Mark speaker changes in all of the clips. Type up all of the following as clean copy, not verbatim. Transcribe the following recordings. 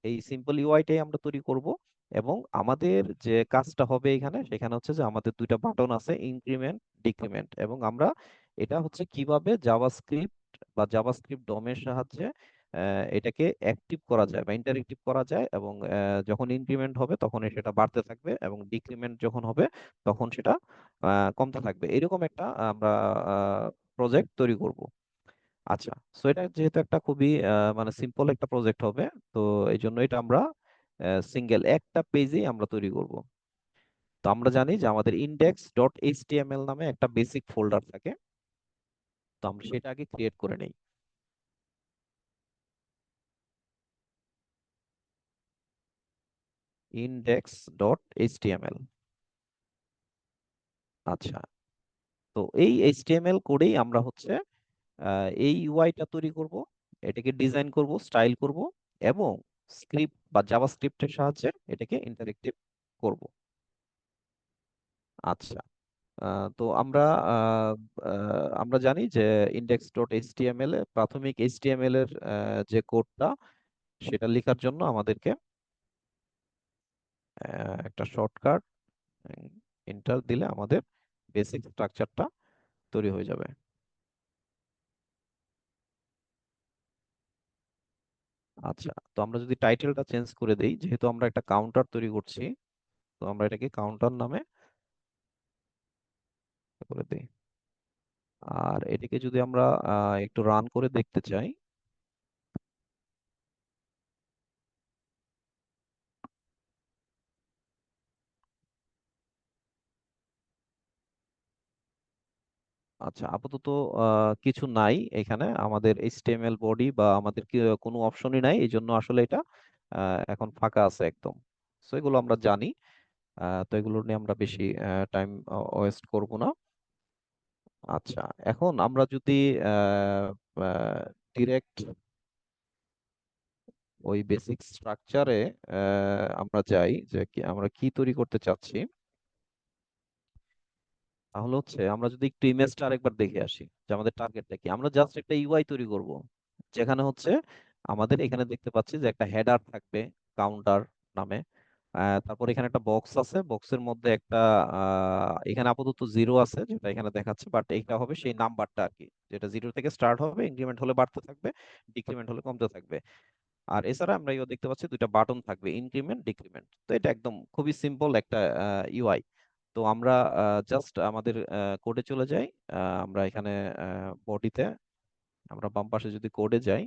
Speaker 1: এই সিম্পল ইউআইটাই আমরা তৈরি করব। এবং আমাদের যে কাজটা হবে এখানে, সেখানে হচ্ছে যে আমাদের দুইটা বাটন আছে, ইনক্রিমেন্ট, ডিক্রিমেন্ট, এবং আমরা এটা হচ্ছে কিভাবে জাভাস্ক্রিপ্ট বা জাভাস্ক্রিপ্ট ডোমের সাহায্যে এটাকে অ্যাক্টিভ করা যায় বা ইন্টারেক্টিভ করা যায়। এবং যখন ইনক্রিমেন্ট হবে তখন সেটা বাড়তে থাকবে, এবং ডিক্রিমেন্ট যখন হবে তখন সেটা কমতে থাকবে। এরকম একটা আমরা প্রজেক্ট তৈরি করব। আচ্ছা, সো এটা যেহেতু একটা খুবই মানে সিম্পল একটা প্রজেক্ট হবে, তো এই জন্য এটা আমরা সিঙ্গেল একটা পেজেই আমরা তৈরি করব। তো আমরা জানি যে আমাদের ইন্ডেক্স ডট এইচটিএমএল নামে একটা বেসিক ফোল্ডার থাকে। তো আমরা সেটা আগে ক্রিয়েট করে নেই। Index dot HTML. আচ্ছা, তো এই এইচটিএমএল কোডেই আমরা হচ্ছে এই ইউআইটা তৈরি করব, এটাকে ডিজাইন করব, স্টাইল করব, এবং স্ক্রিপ্ট বা জাভাস্ক্রিপ্টের সাহায্যে এটাকে ইন্টারেক্টিভ করব। আচ্ছা, তো আহ, আমরা জানি যে ইন্ডেক্স ডট এইচটিএমএল এ প্রাথমিক এইচটিএমএল এর যে কোডটা, সেটা লেখার জন্য আমাদেরকে একটা শর্টকাট এন্টার দিলে আমাদের বেসিক স্ট্রাকচারটা তৈরি হয়ে যাবে। আচ্ছা, তো আমরা যদি টাইটেলটা চেঞ্জ করে দেই, যেহেতু আমরা একটা কাউন্টার তৈরি করছি, তো আমরা এটাকে কাউন্টার নামে করে দিই। আর এটাকে যদি আমরা একটু রান করে দেখতে চাই, আচ্ছা, আপাতত কিছু নাই এখানে, আমাদের এইচটিএমএল বডি বা আমাদের কোনো অপশনই নাই, এই জন্য আসলে এটা এখন ফাঁকা আছে একদম। সো এগুলো আমরা জানি। তো এগুলো নিয়ে আমরা বেশি টাইম ওয়েস্ট করব না। আচ্ছা, এখন আমরা যদি ডিরেক্ট ওই বেসিক স্ট্রাকচারে আমরা যাই, যে আমরা কি তৈরি করতে চাচ্ছি, তাহলে হচ্ছে আমরা যদি একটু ইমেজটা আরেকবার দেখে আসি যে আমাদের টার্গেটটা কি। আমরা জাস্ট একটা ইউআই তৈরি করব, যেখানে হচ্ছে আমাদের এখানে দেখতে পাচ্ছি যে একটা হেডার থাকবে কাউন্টার নামে। তারপর এখানে একটা বক্স আছে, বক্সের মধ্যে একটা এখানে আপাতত জিরো আছে যেটা এখানে দেখাচ্ছে, বাট এটা হবে সেই নাম্বারটা আর কি, যেটা জিরো থেকে স্টার্ট হবে, ইনক্রিমেন্ট হলে বাড়তে থাকবে, ডিক্রিমেন্ট হলে কমতে থাকবে। আর এছাড়া আমরা ইও দেখতে পাচ্ছি দুইটা বাটন থাকবে, ইনক্রিমেন্ট, ডিক্রিমেন্ট। তো এটা একদম খুবই সিম্পল একটা ইউআই। তো আমরা জাস্ট আমাদের কোডে চলে যাই। আমরা এখানে বডিতে, আমরা বাম পাশে যদি কোডে যাই,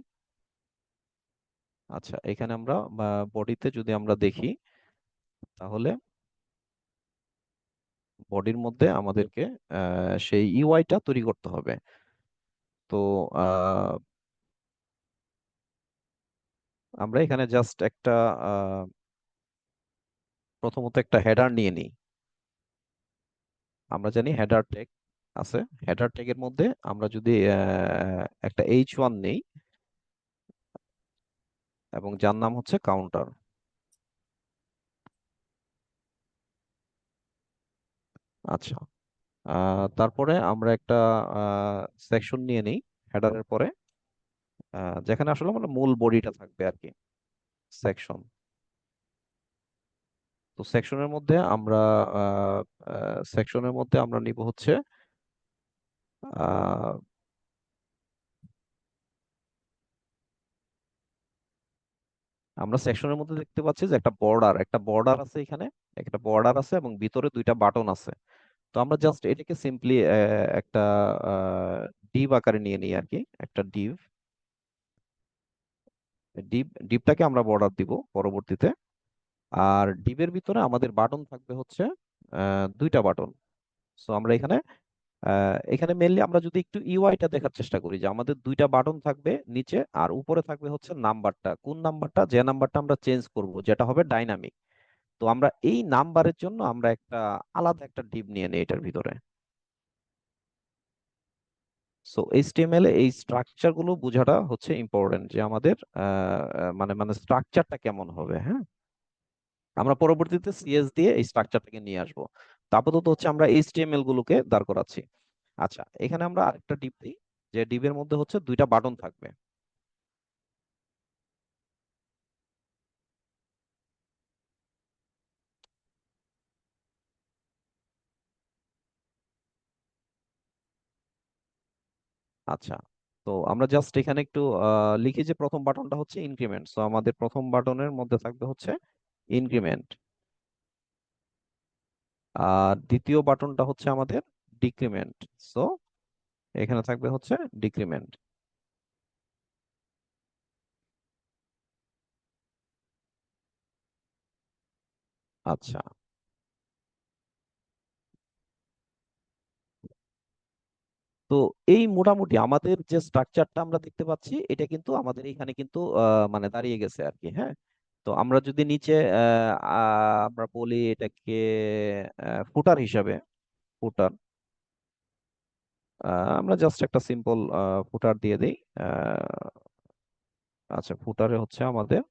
Speaker 1: আচ্ছা, এখানে আমরা বডিতে যদি আমরা দেখি, তাহলে বডির মধ্যে আমাদেরকে সেই ইউআইটা তৈরি করতে হবে। তো আহ, আমরা এখানে জাস্ট একটা আহ, প্রথমত একটা হেডার নিয়ে নিই। আমরা জানি হেডার ট্যাগ আছে। হেডার ট্যাগের মধ্যে আমরা যদি একটা H1 নেই, এবং যার নাম হচ্ছে কাউন্টার। আচ্ছা, তারপরে আমরা একটা সেকশন নিয়ে নিই হেডারের পরে, যেখানে আসলে মানে মূল বডিটা থাকবে আর কি, সেকশন। তো সেকশনের মধ্যে আমরা নিব হচ্ছে আহ, আমরা সেকশনের মধ্যে দেখতে পাচ্ছি যে একটা বর্ডার আছে এখানে, একটা বর্ডার আছে এবং ভিতরে দুইটা বাটন আছে। তো আমরা জাস্ট এটাকে সিম্পলি একটা ডিভ আকারে নিয়ে নিই আর কি, একটা ডিভটাকে আমরা বর্ডার দিব পরবর্তীতে। আর ডিভের ভিতরে আমাদের বাটন থাকবে হচ্ছে দুইটা বাটন। সো আমরা এখানে মেনলি আমরা যদি একটু ইউআইটা দেখার চেষ্টা করি, যে আমাদের দুইটা বাটন থাকবে নিচে, আর উপরে থাকবে হচ্ছে নাম্বারটা, কোন নাম্বারটা, যে নাম্বারটা আমরা চেঞ্জ করব, যেটা হবে ডাইনামিক। তো আমরা এই নাম্বারের জন্য আমরা একটা আলাদা একটা ডিভ নিয়ে নিই এটার ভিতরে। সো এইচটিএমএল এই স্ট্রাকচার গুলো বোঝাটা হচ্ছে ইম্পর্টেন্ট, যে আমাদের মানে মানে স্ট্রাকচারটা কেমন হবে। হ্যাঁ, আমরা পরবর্তীতে সিএস দিয়ে এই স্ট্রাকচারটাকে নিয়ে আসবো। তো আপাতত হচ্ছে আমরা এইচটিএমএল গুলোকে দাঁড় করাচ্ছি। আচ্ছা, এখানে আমরা আরেকটা ডিপ দিই, যে ডিপের মধ্যে হচ্ছে দুইটা বাটন থাকবে। আচ্ছা, তো আমরা জাস্ট এখানে একটু লিখি যে প্রথম বাটনটা হচ্ছে ইনক্রিমেন্ট, সো আমাদের প্রথম বাটনের মধ্যে থাকবে হচ্ছে ইনক্রিমেন্ট, আর দ্বিতীয় বাটনটা হচ্ছে আমাদের ডিক্রিমেন্ট, সো এখানে থাকবে হচ্ছে ডিক্রিমেন্ট। আচ্ছা, তো এই মোটামুটি আমাদের যে স্ট্রাকচারটা আমরা দেখতে পাচ্ছি এটা কিন্তু আমাদের এখানে কিন্তু মানে দাঁড়িয়ে গেছে আর কি। হ্যাঁ, তো আমরা যদি নিচে আমরা বলি এটাকে ফুটার হিসাবে, ফুটার, আমরা জাস্ট একটা সিম্পল ফুটার দিয়ে দিই। আহ, আচ্ছা, ফুটারে হচ্ছে আমাদের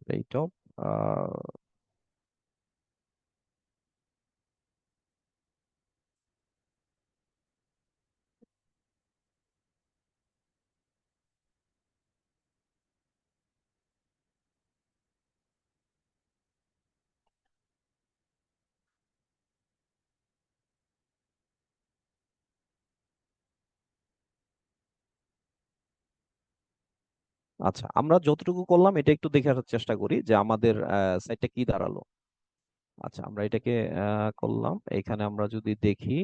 Speaker 1: রেট অফ, আচ্ছা আমরা যতটুকু করলাম এটা একটু দেখার চেষ্টা করি যে আমাদের সাইটটা কি দাঁড়ালো। আচ্ছা, আমরা এটাকে করলাম, এখানে আমরা যদি দেখি,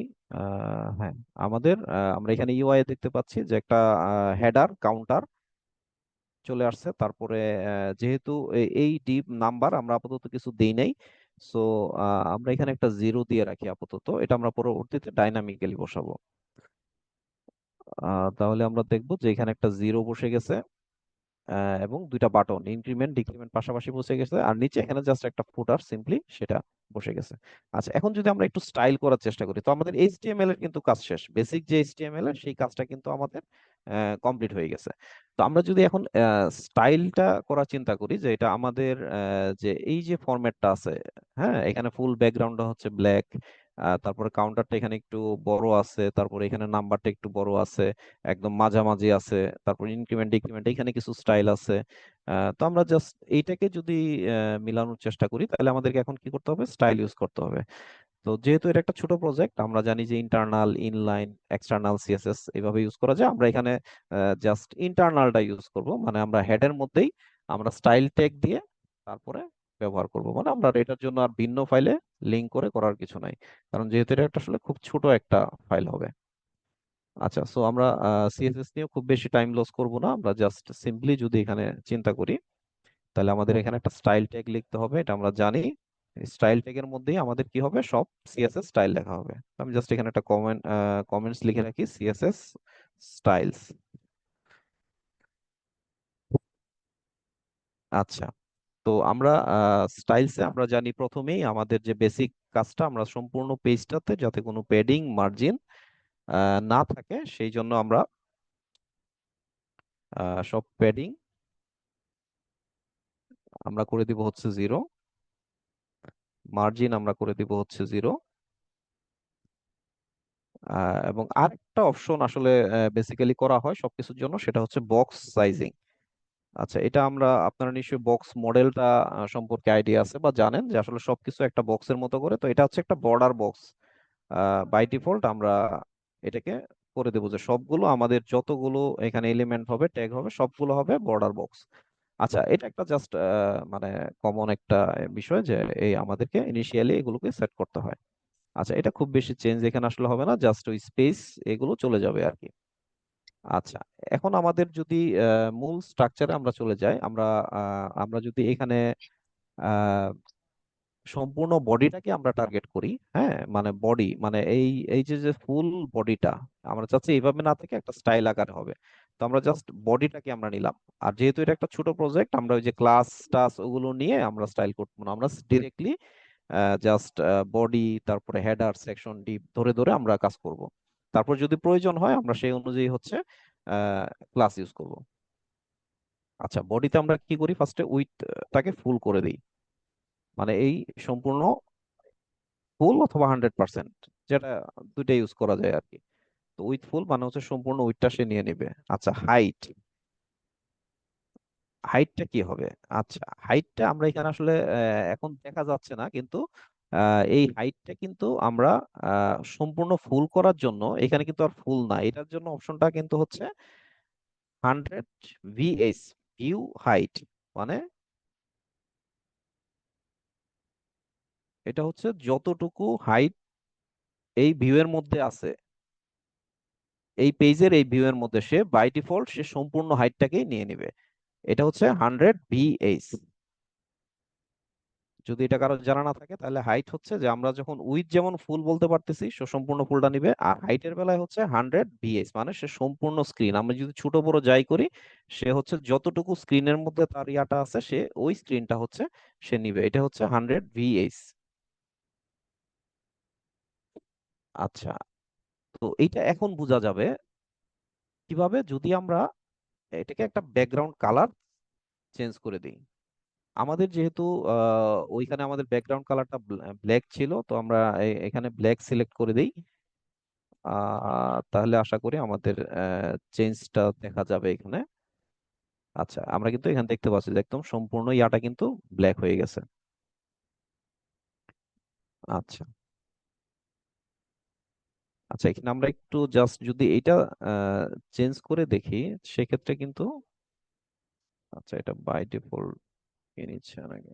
Speaker 1: হ্যাঁ, আমাদের আমরা এখানে ইউআই দেখতে পাচ্ছি যে একটা হেডার কাউন্টার চলে আসছে। তারপরে যেহেতু এই ডিপ নাম্বার আমরা আপাতত কিছু দেই নাই, সো আমরা এখানে একটা জিরো দিয়ে রাখি আপাতত, এটা আমরা পরবর্তীতে ডাইনামিক্যালি বসাবো। তাহলে আমরা দেখবো যে এখানে একটা জিরো বসে গেছে, এবং দুইটা বাটন ইনক্রিমেন্ট ডিক্রিমেন্ট পাশাপাশি বসে গেছে, আর নিচে এখানে জাস্ট একটা ফুটার সিম্পলি সেটা বসে গেছে। আচ্ছা, এখন যদি আমরা একটু স্টাইল করার চেষ্টা করি, তো আমাদের এইচটিএমএল এর কিন্তু কাজ শেষ, বেসিক যে এইচটিএমএল এর সেই কাজটা কিন্তু আমাদের কমপ্লিট হয়ে গেছে। তো আমরা যদি এখন স্টাইলটা করার চিন্তা করি, যে এটা আমাদের যে এই যে ফরম্যাটটা আছে, হ্যাঁ, এখানে ফুল ব্যাকগ্রাউন্ডটা হচ্ছে ব্ল্যাক, তারপরে কাউন্টারটা এখানে একটু বড় আছে, তারপরে এখানে নাম্বারটা একটু বড় আছে, একদম মাঝামাঝি আছে, তারপর ইনক্রিমেন্ট ডিক্রিমেন্ট এখানে কিছু স্টাইল আছে। তো আমরা জাস্ট এইটাকে যদি মিলানোর চেষ্টা করি, তাহলে আমাদেরকে এখন কি করতে হবে, স্টাইল ইউজ করতে হবে। তো যেহেতু এটা একটা ছোট প্রজেক্ট, আমরা জানি যে ইন্টারনাল, ইনলাইন, এক্সটার্নাল সিএসএস এইভাবে ইউজ করা যায়। আমরা এখানে জাস্ট ইন্টারনালটা ইউজ করব, মানে আমরা হেডের মধ্যেই আমরা স্টাইল ট্যাগ দিয়ে তারপরে ব্যবহার করব, মানে আমরা এটার জন্য আর ভিন্ন ফাইলে লিঙ্ক করে করার কিছু নাই, কারণ যেহেতু এটা একটা আসলে খুব ছোট একটা ফাইল হবে। আচ্ছা, সো আমরা সিএসএস নিয়ে খুব বেশি টাইম লস করব না, আমরা জাস্ট সিম্পলি যদি এখানে চিন্তা করি, তাহলে আমাদের এখানে একটা স্টাইল ট্যাগ লিখতে হবে, এটা আমরা জানি। স্টাইল ট্যাগের মধ্যেই আমাদের কি হবে, সব সিএসএস স্টাইল লেখা হবে। তো আমি জাস্ট এখানে একটা কমেন্টস লিখে রাখি, সিএসএস স্টাইলস। আচ্ছা, তো আমরা স্টাইলসে আমরা জানি প্রথমেই আমাদের যে বেসিক কাজটা, আমরা সম্পূর্ণ পেজটাতে যাতে কোনো প্যাডিং মার্জিন না থাকে সেই জন্য আমরা সব প্যাডিং আমরা করে দিব হচ্ছে জিরো, মার্জিন আমরা করে দিব হচ্ছে জিরো। এবং আরেকটা অপশন আসলে বেসিক্যালি করা হয় সবকিছুর জন্য, সেটা হচ্ছে বক্স সাইজিং। আচ্ছা, এটা আমরা, আপনারা নিশ্চয়ই বক্স মডেলটা সম্পর্কে আইডিয়া আছে বা জানেন যে আসলে সবকিছু একটা বক্সের মতো করে, তো এটা হচ্ছে একটা বর্ডার বক্স। বাই ডিফল্ট আমরা এটাকে করে দেবো যে সবগুলো আমাদের যতগুলো এখানে এলিমেন্ট হবে, ট্যাগ হবে, সবগুলো হবে বর্ডার বক্স। আচ্ছা, এটা একটা জাস্ট মানে কমন একটা বিষয় যে এই আমাদেরকে ইনিশিয়ালি এগুলোকে সেট করতে হয়। আচ্ছা, এটা খুব বেশি চেঞ্জ এখানে আসলে হবে না, জাস্ট ওই স্পেস এগুলো চলে যাবে আর কি। আচ্ছা, এখন আমাদের যদি মূল স্ট্রাকচারে আমরা চলে যাই, আমরা যদি এখানে আহ, সম্পূর্ণ বডিটাকে আমরা টার্গেট করি, হ্যাঁ, মানে বডি মানে এই এই যে যে ফুল বডিটা আমরা চাচ্ছি এইভাবে না থেকে একটা স্টাইল আকারে হবে। তো আমরা জাস্ট বডিটাকে আমরা নিলাম, আর যেহেতু এটা একটা ছোট প্রজেক্ট, আমরা ওই যে ক্লাস টাস ওগুলো নিয়ে আমরা স্টাইল করবো না, আমরা ডিরেক্টলি জাস্ট বডি, তারপরে হেডার, সেকশন, ডিপ ধরে ধরে আমরা কাজ করব। তারপর যদি প্রয়োজন হয় আমরা সেই অনুযায়ী হচ্ছে ক্লাস ইউজ করব। আচ্ছা, বডিতে আমরা কি করি, ফার্স্টে উইথটাকে ফুল করে দিই, মানে এই সম্পূর্ণ ফুল অথবা 100%, যেটা দুইটা ইউজ করা যায় আর কি। তো উইথ ফুল মানে হচ্ছে সম্পূর্ণ উইথটা সে নিয়ে নেবে। আচ্ছা, হাইট, হাইটটা কি হবে? আচ্ছা, হাইটটা আমরা এখানে আসলে এখন দেখা যাচ্ছে না, কিন্তু এই হাইটটা কিন্তু আমরা সম্পূর্ণ ফুল করার জন্য, এখানে কিন্তু আর ফুল না, এটার জন্য অপশনটা কিন্তু হচ্ছে 100 VH, ভিউ হাইট। মানে এটা হচ্ছে যতটুকু হাইট এই ভিউ এর মধ্যে আছে, এই পেজের এই ভিউ এর মধ্যে, সে বাই ডিফল্ট সে সম্পূর্ণ হাইটটাকেই নিয়ে নেবে। এটা হচ্ছে 100 VH। যদি এটা কারো জানা না থাকে, তাহলে হাইট হচ্ছে যে আমরা যখন উইথ যেমন ফুল বলতে পারতেছি, সে সম্পূর্ণ ফুলটা নিবে, আর হাইটের বেলায় হচ্ছে 100 VH, মানে সে সম্পূর্ণ স্ক্রিন, আমরা যদি ছোট বড় যাই করি, সে হচ্ছে যতটুকু স্ক্রিনের মধ্যে তার ইয়াটা আছে, সে ওই স্ক্রিনটা হচ্ছে সে নিবে। এটা হচ্ছে 100 VH। আচ্ছা, তো এইটা এখন বোঝা যাবে কিভাবে, যদি আমরা এটাকে একটা ব্যাকগ্রাউন্ড কালার চেঞ্জ করে দিই। আমাদের যেহেতু ওইখানে আমাদের ব্যাকগ্রাউন্ড কালারটা ব্ল্যাক ছিল, তো আমরা এখানে ব্ল্যাক সিলেক্ট করে দিই। তাহলে আশা করি আমাদের চেঞ্জটা দেখা যাবে এখানে। আচ্ছা, আমরা কিন্তু এখানে দেখতে পাচ্ছি যে একদম সম্পূর্ণ ইয়াটা কিন্তু ব্ল্যাক হয়ে গেছে। আচ্ছা, আচ্ছা, এখানে আমরা একটু জাস্ট যদি এটা চেঞ্জ করে দেখি, সেক্ষেত্রে কিন্তু, আচ্ছা, এটা বাই ডিফল্ট কে নিচ্ছে নাকি?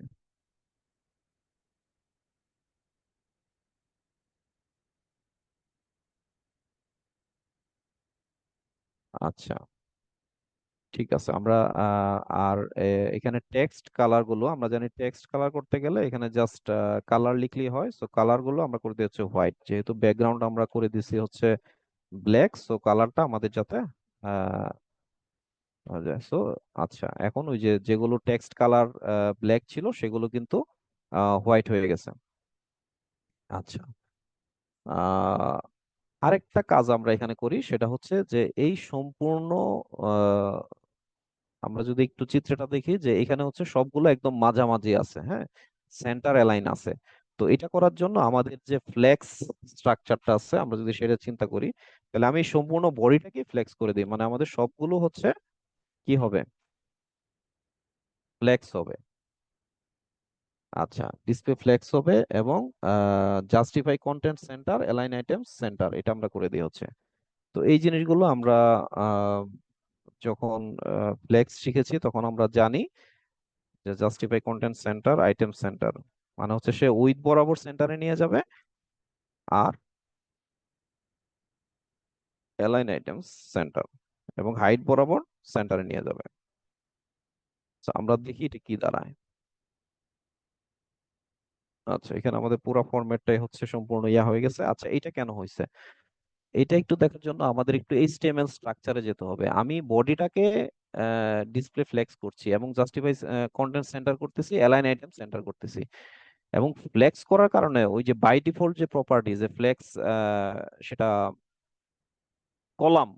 Speaker 1: আচ্ছা, ঠিক আছে। আমরা আর এখানে টেক্সট কালার গুলো, আমরা জানি টেক্সট কালার করতে গেলে এখানে জাস্ট কালার লিখলেই হয়। সো কালার গুলো আমরা করে দিচ্ছি হোয়াইট, যেহেতু ব্যাকগ্রাউন্ড আমরা করে দিছি হচ্ছে ব্ল্যাক, সো কালারটা আমাদের যাতে আহ হয়ে যায়। সো আচ্ছা, এখন ওই যে যেগুলো টেক্সট কালার ব্ল্যাক ছিল, সেগুলো কিন্তু হোয়াইট হয়ে গেছে। আচ্ছা, আহ আরেকটা কাজ আমরা এখানে করি, সেটা হচ্ছে যে এই সম্পূর্ণ আমরা যদি একটু চিত্রটা দেখি, যে এখানে হচ্ছে সবগুলো একদম মাঝামাঝি আছে, হ্যাঁ, সেন্টার অ্যালাইন আছে। তো এটা করার জন্য আমাদের যে ফ্লেক্স স্ট্রাকচারটা আছে, আমরা যদি সেটা চিন্তা করি, তাহলে আমি সম্পূর্ণ বডিটাকে ফ্লেক্স করে দিই, মানে আমাদের সবগুলো হচ্ছে কি হবে, ফ্লেক্স হবে। আচ্ছা, ডিসপ্লে ফ্লেক্স হবে, এবং justify content centre, align items centre, এটা আমরা করে দিই হচ্ছে। তো এই জিনিসগুলো আমরা আহ, যখন ফ্লেক্স শিখেছি, তখন আমরা জানি যে justify content centre, item centre, মানে হচ্ছে সে উইথ বরাবর সেন্টারে নিয়ে যাবে, আর অ্যালাইন আইটেমস সেন্টার এবং হাইট বরাবর সেন্টারে নিয়ে যাবে। তো আমরা দেখি এটা কি দাঁড়ায়। আচ্ছা, এখানে আমাদের পুরো ফরম্যাটটাই হচ্ছে সম্পূর্ণ ইয়া হয়ে গেছে। আচ্ছা, এটা কেন হয়েছে, এটা একটু দেখার জন্য আমাদের একটু এইচটিএমএল স্ট্রাকচারে যেতে হবে। আমি বডিটাকে ডিসপ্লে ফ্লেক্স করছি, এবং জাস্টিফাই কন্টেন্ট সেন্টার করতেছি, অ্যালাইন আইটেম সেন্টার করতেছি, এবং ফ্লেক্স করার কারণে ওই যে বাই ডিফল্ট যে প্রপার্টি, যে ফ্লেক্স, সেটা column,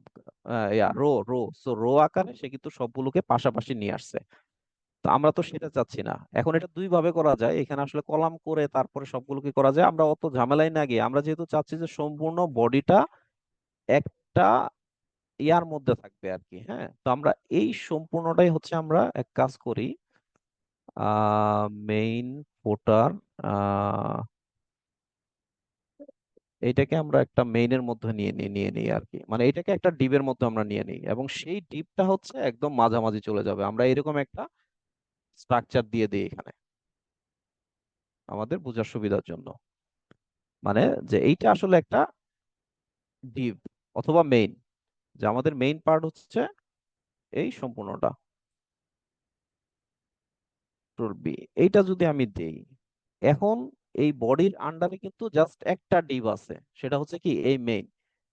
Speaker 1: row row so row আকারে সে কিন্তু সবগুলোকে পাশাপাশি নিয়ে আসছে। তো আমরা তো সেটা চাচ্ছি না। এখন এটা দুই ভাবে করা যায়, এখানে আসলে কলাম করে তারপরে সবগুলোকে করা যায়, আমরা অত ঝামেলায় না গিয়ে আমরা যেহেতু চাচ্ছি যে সম্পূর্ণ বডিটা একটা ইয়ার মধ্যে থাকবে আর কি, হ্যাঁ, তো আমরা এই সম্পূর্ণটাই হচ্ছে আমরা এক কাজ করি, মেইন ফোটার, এইটাকে আমরা একটা মেইনের মধ্যে নিয়ে নিই আর কি, মানে এটাকে একটা ডিবের মধ্যে আমরা নিয়ে নিই, এবং সেই ডিপটা হচ্ছে একদম মাঝামাঝি চলে যাবে, আমরা এরকম একটা স্ট্রাকচার দিয়ে দিই এখানে আমাদের বোঝার সুবিধার জন্য। মানে যে এইটা আসলে একটা ডিপ অথবা মেইন, যে আমাদের মেইন পার্ট হচ্ছে এই সম্পূর্ণটা, কন্ট্রোল বি, এইটা যদি আমি দেই, এখন এই বডির আন্ডারে কিন্তু জাস্ট একটা ডিভ আছে, সেটা হচ্ছে কি এই মেইন,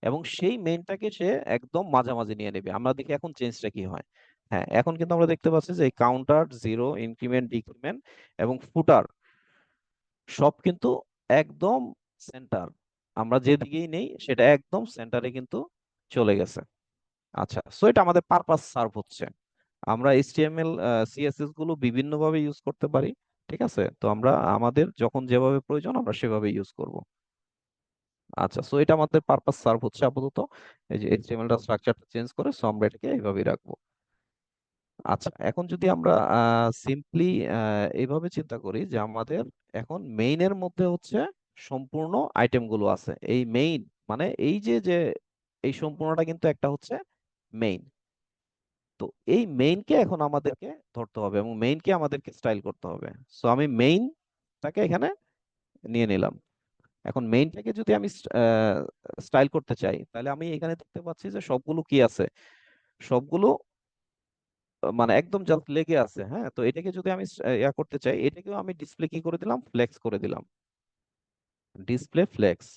Speaker 1: এবং সেই মেইনটাকে সে একদম মাঝামাঝি নিয়ে নেবে। আমরা দেখি এখন চেঞ্জটা কি হয়। হ্যাঁ, এখন কিন্তু আমরা দেখতে পাচ্ছি যে কাউন্টার, জিরো, ইনক্রিমেন্ট, ডিক্রিমেন্ট এবং ফুটার সব কিন্তু একদম সেন্টার, আমরা যেদিকেই নেই সেটা একদম সেন্টারে কিন্তু চলে গেছে। আচ্ছা, সো এটা আমাদের পারপাস সার্ভ হচ্ছে। আমরা এইচটিএমএল সিএসএস গুলো বিভিন্ন ভাবে ইউজ করতে পারি, ঠিক আছে, তো আমরা আমাদের যখন যেভাবে প্রয়োজন আমরা সেভাবে ইউজ করব। আচ্ছা, সো এটা আমাদের পারপাস সার্ভ হচ্ছে আপাতত। এই যে এইচটিএমএল টা স্ট্রাকচারটা চেঞ্জ করে, সো আমরা এটাকে এইভাবেই রাখবো। আচ্ছা, এখন যদি আমরা সিম্পলি এইভাবে চিন্তা করি যে আমাদের এখন মেইনের মধ্যে হচ্ছে সম্পূর্ণ আইটেমগুলো আছে। এই মেইন মানে এই যে যে এই সম্পূর্ণটা কিন্তু একটা হচ্ছে মেইন। তো এই মেইনকে এখন আমাদেরকে ধরতে হবে এবং মেইনকে আমাদেরকে স্টাইল করতে হবে। সো আমি মেইনটাকে এখানে নিয়ে নিলাম। এখন মেইনটাকে যদি আমি স্টাইল করতে চাই, তাহলে আমি এখানে দেখতে পাচ্ছি যে সবগুলো কি আছে, সবগুলো মানে একদম জাস্ট লেগে আছে। হ্যাঁ, তো এটাকে যদি আমি ইয়া করতে চাই, এটাকেও আমি ডিসপ্লে কি করে দিলাম, ফ্লেক্স করে দিলাম, ডিসপ্লে ফ্লেক্স।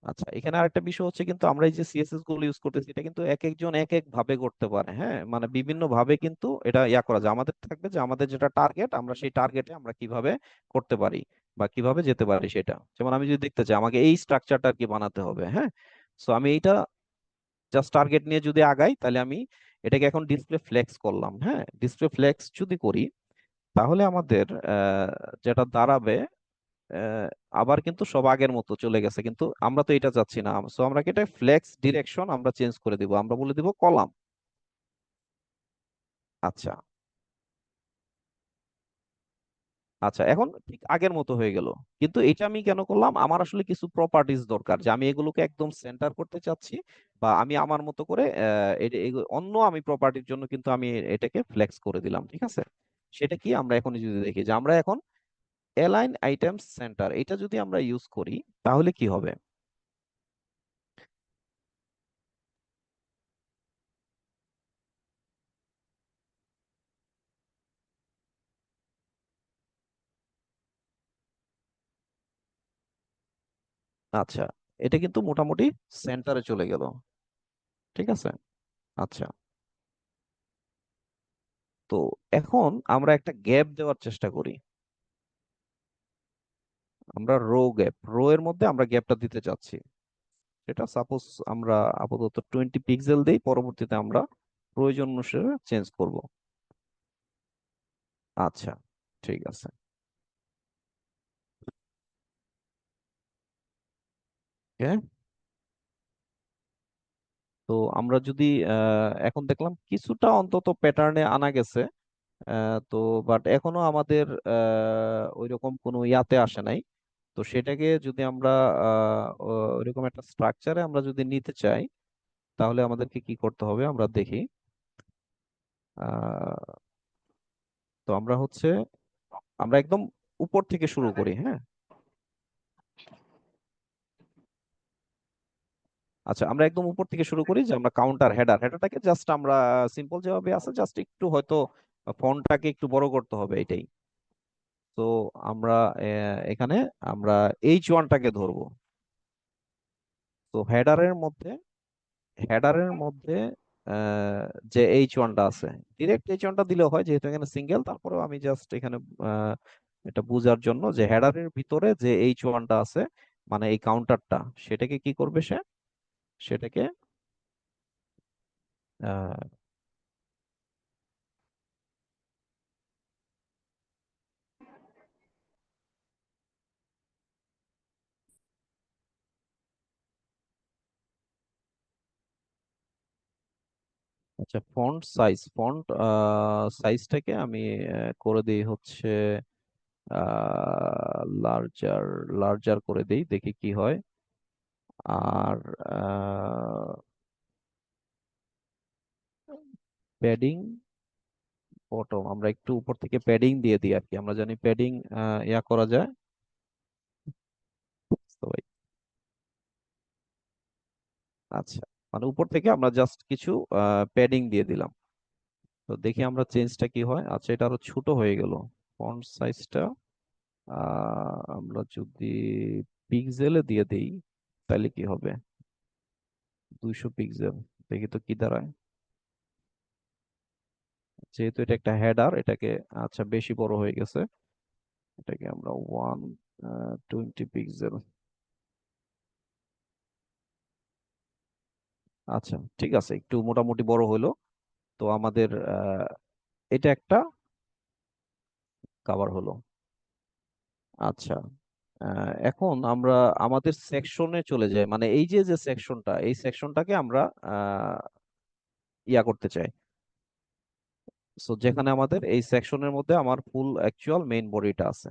Speaker 1: আচ্ছা, এখানে আরেকটা বিষয় হচ্ছে কিন্তু আমরা এই যে সিএসএস গুলো ইউজ করতেছি, এটা কিন্তু এক একজন এক এক ভাবে করতে পারে। হ্যাঁ, মানে বিভিন্ন ভাবে কিন্তু এটা ইয়া করা যায়। আমাদের থাকবে যে আমাদের যেটা টার্গেট, আমরা সেই টার্গেটে আমরা কিভাবে করতে পারি বা কিভাবে যেতে পারি সেটা। যেমন আমি যদি দেখতে চাই আমাকে এই স্ট্রাকচারটা আর কি বানাতে হবে। হ্যাঁ, সো আমি এইটা জাস্ট টার্গেট নিয়ে যদি আগাই, তাহলে আমি এটাকে এখন ডিসপ্লে ফ্লেক্স করলাম। হ্যাঁ, ডিসপ্লে ফ্লেক্স যদি করি, তাহলে আমাদের যেটা দাঁড়াবে, আহ, আবার কিন্তু সব আগের মতো চলে গেছে, কিন্তু আমরা তো এটা চাচ্ছি না। সো আমরা কি এটা ফ্লেক্স ডিরেকশন আমরা চেঞ্জ করে দিব, আমরা বলে দিব কলাম। আচ্ছা, আচ্ছা, এখন ঠিক আগের মতো হয়ে গেল। কিন্তু এটা আমি কেন করলাম, আমার আসলে কিছু প্রপার্টিজ দরকার, যে আমি এগুলোকে একদম সেন্টার করতে চাচ্ছি, বা আমি আমার মতো করে অন্য আমি প্রপার্টির জন্য কিন্তু আমি এটাকে ফ্লেক্স করে দিলাম। ঠিক আছে, সেটা কি আমরা এখন যদি দেখি যে আমরা এখন অ্যালাইন আইটেমস সেন্টার, এটা যদি আমরা ইউজ করি, তাহলে কি হবে। আচ্ছা, এটা কিন্তু মোটামুটি সেন্টারে চলে গেল। ঠিক আছে। আচ্ছা, তো এখন আমরা একটা গ্যাপ দেওয়ার চেষ্টা করি। আমরা রো এর মধ্যে আমরা গ্যাপটা দিতে চাচ্ছি। সেটা সাপোজ আমরা আপাতত 20 পিক্সেল দেই, পরবর্তীতে আমরা প্রয়োজন অনুসারে চেঞ্জ করব। আচ্ছা, ঠিক আছে। Okay? তো আমরা যদি এখন দেখলাম কিছুটা অন্তত প্যাটার্নে আনা গেছে। তো বাট এখনো আমাদের ওইরকম কোনো ইয়াতে আসে নাই। তো সেটাকে যদি আমরা ওইরকম একটা স্ট্রাকচারে আমরা যদি নিতে চাই, তাহলে আমাদেরকে কি করতে হবে আমরা দেখি। আহ, তো আমরা হচ্ছে আমরা একদম উপর থেকে শুরু করি। হ্যাঁ, আচ্ছা, আমরা একদম উপর থেকে শুরু করি, যে আমরা কাউন্টার হেডারটাকে জাস্ট আমরা সিম্পল যেভাবে আছে, জাস্ট একটু হয়তো ফন্টটাকে একটু বড় করতে হবে, এটাই। তো আমরা এখানে আমরা H1টাকে ধরবো। তো হেডারের মধ্যে যে H1টা আছে, ডিরেক্ট H1টা দিলেও হয়, যেহেতু এখানে সিঙ্গেল। তারপরেও আমি জাস্ট এখানে আহ, এটা বোঝার জন্য, যে হেডারের ভিতরে যে H1টা আছে, মানে এই কাউন্টারটা, সেটাকে কি করবে সে, সেটাকে আহ, আচ্ছা, ফন্ট সাইজটাকে আমি করে দিই হচ্ছে লার্জার লার্জার করে দিই, দেখি কি হয়। আর প্যাডিং বটম আমরা একটু উপর থেকে প্যাডিং দিয়ে দিই আর কি, আমরা জানি প্যাডিং ইয়া করা যায়। তো ভাই, আচ্ছা, মানে উপর থেকে আমরা জাস্ট কিছু প্যাডিং দিয়ে দিলাম। তো দেখি আমরা চেঞ্জটা কি হয়। আচ্ছা, এটা আরো ছোট হয়ে গেল ফন্ট সাইজটা। আমরা যদি পিক্সেলে দিয়ে দেই, তাহলে কি হবে, 200 পিক্সেল। দেখি তো কি দাঁড়ায়। যেহেতু এটা একটা হেডার, এটাকে আচ্ছা বেশি বড় হয়ে গেছে, এটাকে আমরা 120 পিক্সেল। আচ্ছা, ঠিক আছে, একটু মোটামুটি বড় হলো। তো আমাদের এটা একটা কাভার হলো। আচ্ছা, এখন আমরা আমাদের সেকশনে চলে যাই, মানে এই যে যে সেকশনটা, এই সেকশনটাকে আমরা আহ, ইয়া করতে চাই। সো যেখানে আমাদের এই সেকশনের মধ্যে আমার ফুল অ্যাকচুয়াল মেইন বডিটা আছে।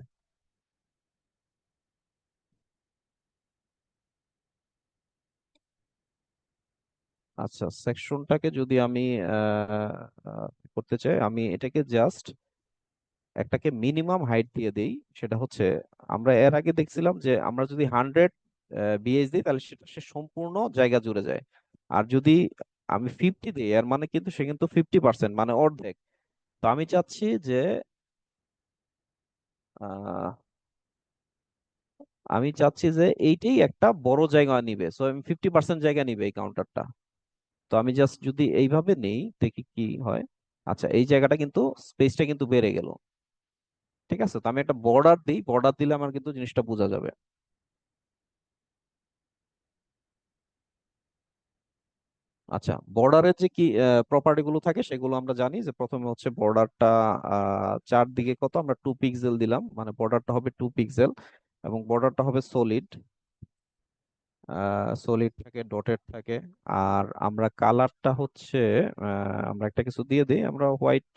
Speaker 1: আচ্ছা, সেকশনটাকে যদি আমি আহ, করতে চাই, আমি এটাকে জাস্ট একটাকে মিনিমাম হাইট দিয়ে দেই। সেটা হচ্ছে, আমরা এর আগে দেখছিলাম যে আমরা যদি 100 বিএইচ দিই তাহলে সেটা সে সম্পূর্ণ জায়গা জুড়ে যায়। আর যদি আমি 50 দিই, এর মানে কিন্তু সে কিন্তু 50%, মানে অর্ধেক। তো আমি চাচ্ছি যে আহ, আমি চাচ্ছি যে এইটাই একটা বড় জায়গা নিবে, সো আমি 50% জায়গা নিবে এই কাউন্টারটা। তো আমি জাস্ট যদি এইভাবে নেই, দেখি কি হয়। আচ্ছা, এই জায়গাটা কিন্তু, স্পেসটা কিন্তু বেড়ে গেল। ঠিক আছে, তো আমি একটা বর্ডার দিই, বর্ডার দিলে আমার কিন্তু জিনিসটা বোঝা যাবে। আচ্ছা, বর্ডারের যে কি প্রপার্টি গুলো থাকে সেগুলো আমরা জানি, যে প্রথমে হচ্ছে বর্ডারটা চারদিকে কত, আমরা 2 পিক্সেল দিলাম, মানে বর্ডারটা হবে 2 পিক্সেল। এবং বর্ডারটা হবে সলিড, সলিড থাকে, ডটেড থাকে। আর আমরা কালারটা হচ্ছে আমরা একটা কিছু দিয়ে দিই, আমরা হোয়াইট,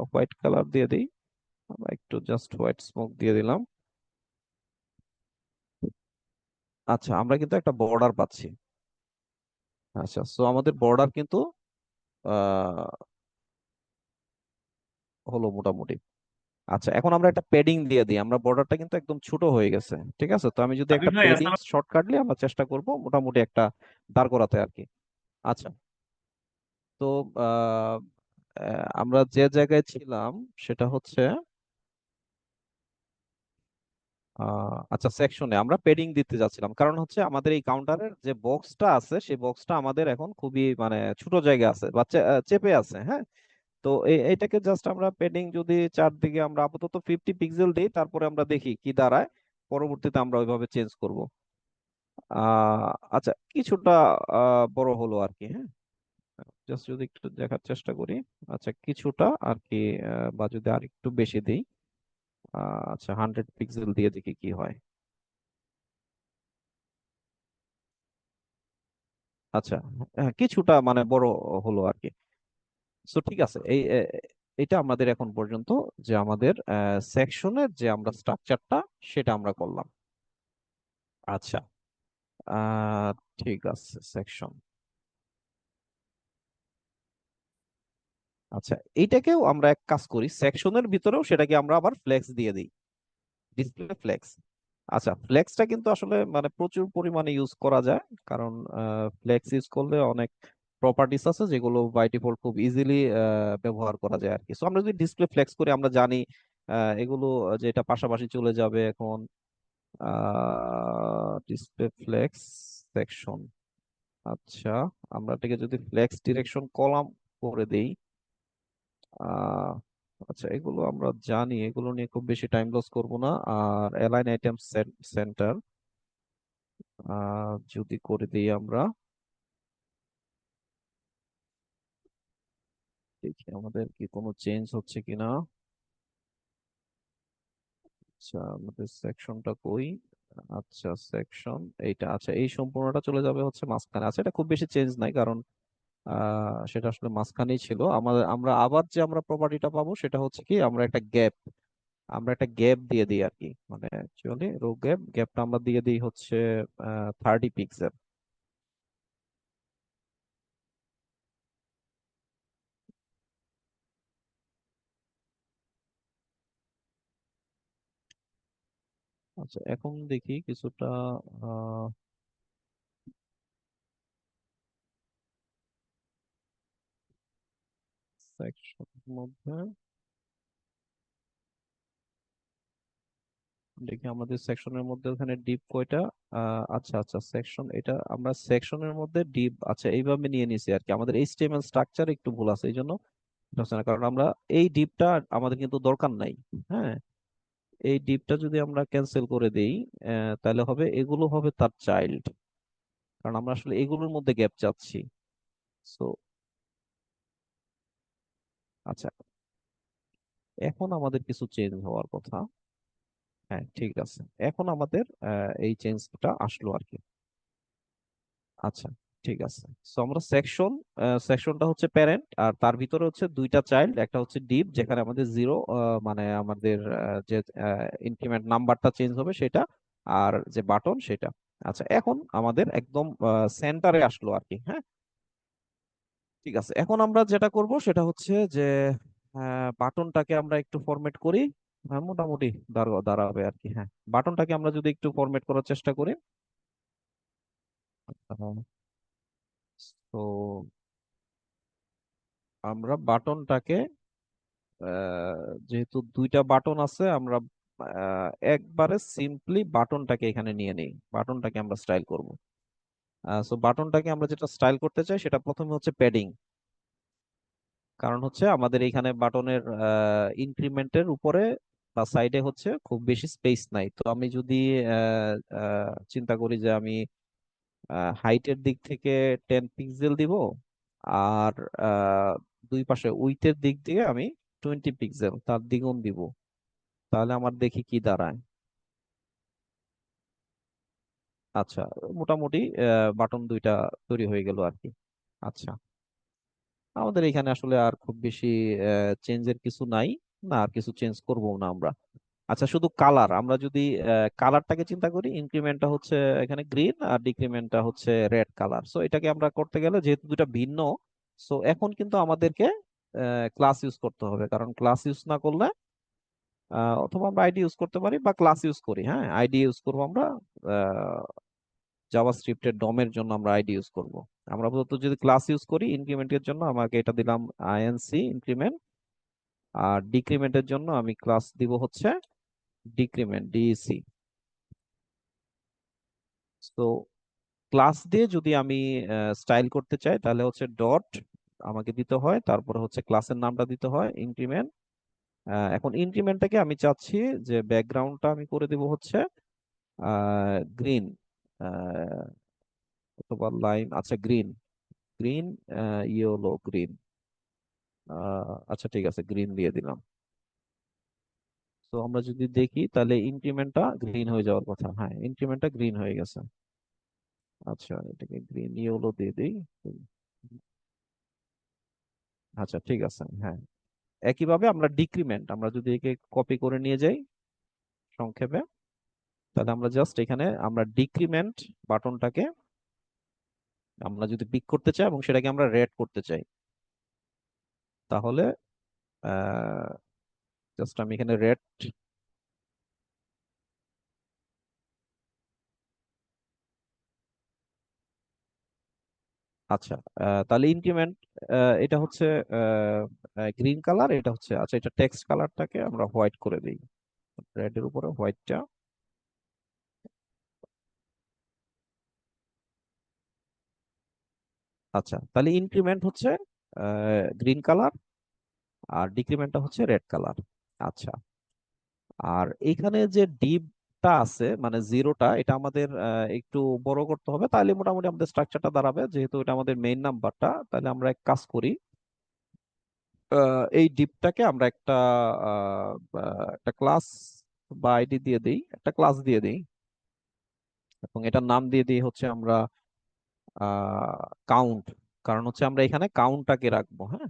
Speaker 1: হোয়াইট কালার দিয়ে দিই। আমরা একটু জাস্ট হোয়াইট স্মোক দিয়ে দিলাম। আচ্ছা, আমরা কিন্তু একটা বর্ডার পাচ্ছি। আচ্ছা, সো আমাদের বর্ডার কিন্তু আহ হলো মোটামুটি। আচ্ছা, এখন আমরা একটা প্যাডিং দিয়ে দিই, আমরা বর্ডারটা কিন্তু একদম ছোট হয়ে গেছে। ঠিক আছে, তো আমি যদি
Speaker 2: হাবিব
Speaker 1: একটা
Speaker 2: ভাই
Speaker 1: প্যাডিং
Speaker 2: আসসালাম।
Speaker 1: শর্টকাটলি আমরা চেষ্টা করব মোটামুটি একটা দাঁড় করাতে আর কি। আচ্ছা, তো আহ, আমরা যে জায়গায় ছিলাম সেটা হচ্ছে আচ্ছা, সেকশনে আমরা পেডিং দিতে যাচ্ছিলাম, কারণ হচ্ছে আমাদের এই কাউন্টারের যে বক্সটা আছে সেই বক্সটা আমাদের এখন খুবই মানে ছোট জায়গা আছে বা চেপে আছে। হ্যাঁ, তো এইটাকে জাস্ট আমরা পেডিং যদি চারদিকে আমরা আপাতত 50 পিক্সেল দিই, তারপরে আমরা দেখি কি দাঁড়ায়। পরবর্তীতে আমরা ওইভাবে চেঞ্জ করব। আচ্ছা, কিছুটা বড় হলো আর কি। হ্যাঁ, জাস্ট যদি একটু দেখার চেষ্টা করি। আচ্ছা, কিছুটা আর কি, বা যদি আর একটু বেশি দিই, আচ্ছা 100 পিক্সেল দিয়ে দেখি কি হয়। আচ্ছা, হ্যাঁ, কিছুটা মানে বড় হলো আর কি। তো ঠিক আছে, এটা আমাদের এখন পর্যন্ত যে আমাদের সেকশনের যে আমরা স্ট্রাকচারটা সেটা আমরা করলাম। আচ্ছা, আহ ঠিক আছে, সেকশন। আচ্ছা, এইটাকেও আমরা এক কাজ করি, সেকশনের ভিতরেও সেটাকে আমরা আবার ফ্লেক্স দিয়ে দিই, ডিসপ্লে ফ্লেক্স। আচ্ছা, ফ্লেক্সটা কিন্তু আসলে মানে প্রচুর পরিমাণে ইউজ করা যায়, কারণ ফ্লেক্স ইউজ করলে অনেক প্রপার্টিস আছে যেগুলো বাই ডিফল্ট খুব ইজিলি ব্যবহার করা যায় আর কি। সো আমরা যদি ডিসপ্লে ফ্লেক্স করি, আমরা জানি এগুলো যে এটা পাশাপাশি চলে যাবে এখন। Display flakes section. আচ্ছা, আমরা এটাকে যদি ফ্লেক্স ডিরেকশন কলাম করে দেই। আহ আচ্ছা, এগুলো আমরা জানি, এগুলো নিয়ে খুব বেশি টাইম লস করব না। আর অ্যালাইন আইটেম সেন্টার যদি করে দিই আমরা, দেখি আমাদের কি কোনো চেঞ্জ হচ্ছে কিনা। আচ্ছা, আমাদের সেকশনটা কই? আচ্ছা, সেকশন এইটা। আচ্ছা, এই সম্পূর্ণটা চলে যাবে হচ্ছে মাঝখানে। আচ্ছা, এটা খুব বেশি চেঞ্জ নাই, কারণ সেটা আসলে মাঝখানেই ছিল। আমাদের আমরা আবার যে আমরা প্রপার্টিটা পাবো সেটা হচ্ছে কি, আমরা একটা গ্যাপ দিয়ে দিই আর কি, মানে অ্যাকচুয়ালি রো গ্যাপটা আমরা দিয়ে দিই হচ্ছে 30 পিক্সেল। আচ্ছা, এখন দেখি কিছুটা সেকশন মধ্যে দেখি আমাদের সেকশনের মধ্যে ওখানে ডিপ কয়টা। আচ্ছা আচ্ছা, সেকশন, এটা আমরা সেকশনের মধ্যে ডিপ, আচ্ছা এইভাবে নিয়ে নিছি আর কি। আমাদের এইচটিএমএল স্ট্রাকচার একটু ভুল আছে, এই জন্য এটা হচ্ছে না, কারণ আমরা এই ডিপটা আমাদের কিন্তু দরকার নাই। হ্যাঁ, এই ডিপটা যদি আমরা ক্যান্সেল করে দেই, তাহলে হবে এগুলো হবে তার চাইল্ড, কারণ আমরা আসলে এগুলোর মধ্যে গ্যাপ চাচ্ছি। সো আচ্ছা, এখন আমাদের কিছু চেঞ্জ হওয়ার কথা। হ্যাঁ, ঠিক আছে। এখন আমাদের এই চেঞ্জটা আসলো আর কি। আচ্ছা, ঠিক আছে। সো আমরা সেকশনটা হচ্ছে প্যারেন্ট, আর তার ভিতরে হচ্ছে দুইটা চাইল্ড, একটা হচ্ছে ডিপ যেখানে আমাদের জিরো, মানে আমাদের যে ইনক্রিমেন্ট নাম্বারটা চেঞ্জ হবে সেটা, আর যে বাটন সেটা। আচ্ছা, এখন আমাদের একদম সেন্টারে আসলো আর কি। হ্যাঁ, ঠিক আছে। এখন আমরা যেটা করব সেটা হচ্ছে যে বাটনটাকে আমরা একটু ফরম্যাট করি। মোটামুটি দাঁড়াবে আর কি। হ্যাঁ, বাটনটাকে আমরা যদি একটু ফরম্যাট করার চেষ্টা করি। তো আমরা বাটনটাকে, যেহেতু দুইটা বাটন আছে, আমরা একবারে সিম্পলি বাটনটাকে এখানে নিয়ে নেই, বাটনটাকে আমরা স্টাইল করব। সো বাটনটাকে আমরা যেটা স্টাইল করতে চাই সেটা প্রথমে হচ্ছে প্যাডিং। কারণ হচ্ছে আমাদের এখানে বাটনের ইনক্রিমেন্টের উপরে বা সাইডে হচ্ছে খুব বেশি স্পেস নাই। তো আমি যদি চিন্তা করি যে আমি হাইটের দিক থেকে 10 পিক্সেল দিব, আর আহ, দুই পাশে উইথের দিক দিয়ে আমি 20 পিক্সেল তার দ্বিগুণ দিব, তাহলে আমার দেখি কি দাঁড়ায়। আচ্ছা, মোটামুটি বাটন দুইটা তৈরি হয়ে গেল আর কি। আচ্ছা, আমাদের এখানে আসলে আর খুব বেশি চেঞ্জের কিছু নাই, না আর কিছু চেঞ্জ করবো না আমরা। আচ্ছা, শুধু কালার, আমরা যদি কালারটাকে চিন্তা করি, ইনক্রিমেন্টটা হচ্ছে এখানে গ্রিন আর ডিক্রিমেন্টটা হচ্ছে রেড কালার। সো এটাকে আমরা করতে গেলে যেহেতু দুটা ভিন্ন, সো এখন কিন্তু আমাদেরকে ক্লাস ইউজ করতে হবে, কারণ ক্লাস ইউজ না করলে, অথবা আমরা আইডি ইউজ করতে পারি বা ক্লাস ইউজ করি। হ্যাঁ, আইডি ইউজ করবো আমরা। জাভাস্ক্রিপ্টের ডমের জন্য আমরা আইডি ইউজ করব। আমরা প্রথমত যদি ক্লাস ইউজ করি ইনক্রিমেন্টের জন্য, আমাকে এটা দিলাম আইএনসি ইনক্রিমেন্ট, আর ডিক্রিমেন্টের জন্য আমি ক্লাস দিব হচ্ছে ডিক্রিমেন্ট ডিইসি। তো ক্লাস দিয়ে যদি আমি স্টাইল করতে চাই তাহলে হচ্ছে ডট আমাকে দিতে হয়, তারপরে হচ্ছে ক্লাসের নামটা দিতে হয় ইনক্রিমেন্ট। এখন ইনক্রিমেন্টটাকে আমি চাচ্ছি যে ব্যাকগ্রাউন্ডটা আমি করে দিব হচ্ছে গ্রিন, অথবা লাইন, আচ্ছা গ্রিন, গ্রিন, ইয়েলো গ্রিন। আচ্ছা, ঠিক আছে, গ্রিন দিয়ে দিলাম। তো আমরা যদি দেখি তাহলে ইনক্রিমেন্টটা গ্রিন হয়ে যাওয়ার কথা। হ্যাঁ, ইনক্রিমেন্টটা গ্রিন হয়ে গেছে। আচ্ছা, এটাকে গ্রিন ইয়েলো দিয়ে দিই। আচ্ছা, ঠিক আছে। হ্যাঁ, একইভাবে আমরা ডিক্রিমেন্ট, আমরা যদি একে কপি করে নিয়ে যাই সংক্ষেপে, তাহলে আমরা জাস্ট এখানে আমরা ডিক্রিমেন্ট বাটনটাকে আমরা যদি পিক করতে চাই এবং সেটাকে আমরা রেড করতে চাই, তাহলে জাস্ট আমি এখানে রেড। আচ্ছা, তাহলে ইনক্রিমেন্ট এটা হচ্ছে গ্রিন কালার, এটা হচ্ছে, আচ্ছা, এটা টেক্সট কালারটাকে আমরা হোয়াইট করে দিই, রেড এর উপরে হোয়াইটটা। আচ্ছা, তাহলে ইনক্রিমেন্ট হচ্ছে গ্রিন কালার, আর ডিক্রিমেন্টটা হচ্ছে রেড কালার। আচ্ছা, আর এখানে যে ডিপটা আছে মানে জিরোটা, এটা আমাদের একটু বড় করতে হবে, তাহলে মোটামুটি আমাদের স্ট্রাকচারটা দাঁড়াবে। যেহেতু এটা আমাদের মেইন নাম্বারটা, তাহলে আমরা এক কাজ করি, এই ডিপটাকে আমরা একটা ক্লাস বা আইডি দিয়ে দিই, একটা ক্লাস দিয়ে দিই, এবং এটার নাম দিয়ে দিই হচ্ছে আমরা কাউন্ট। কারণ হচ্ছে আমরা এখানে কাউন্টটাকে রাখবো। হ্যাঁ,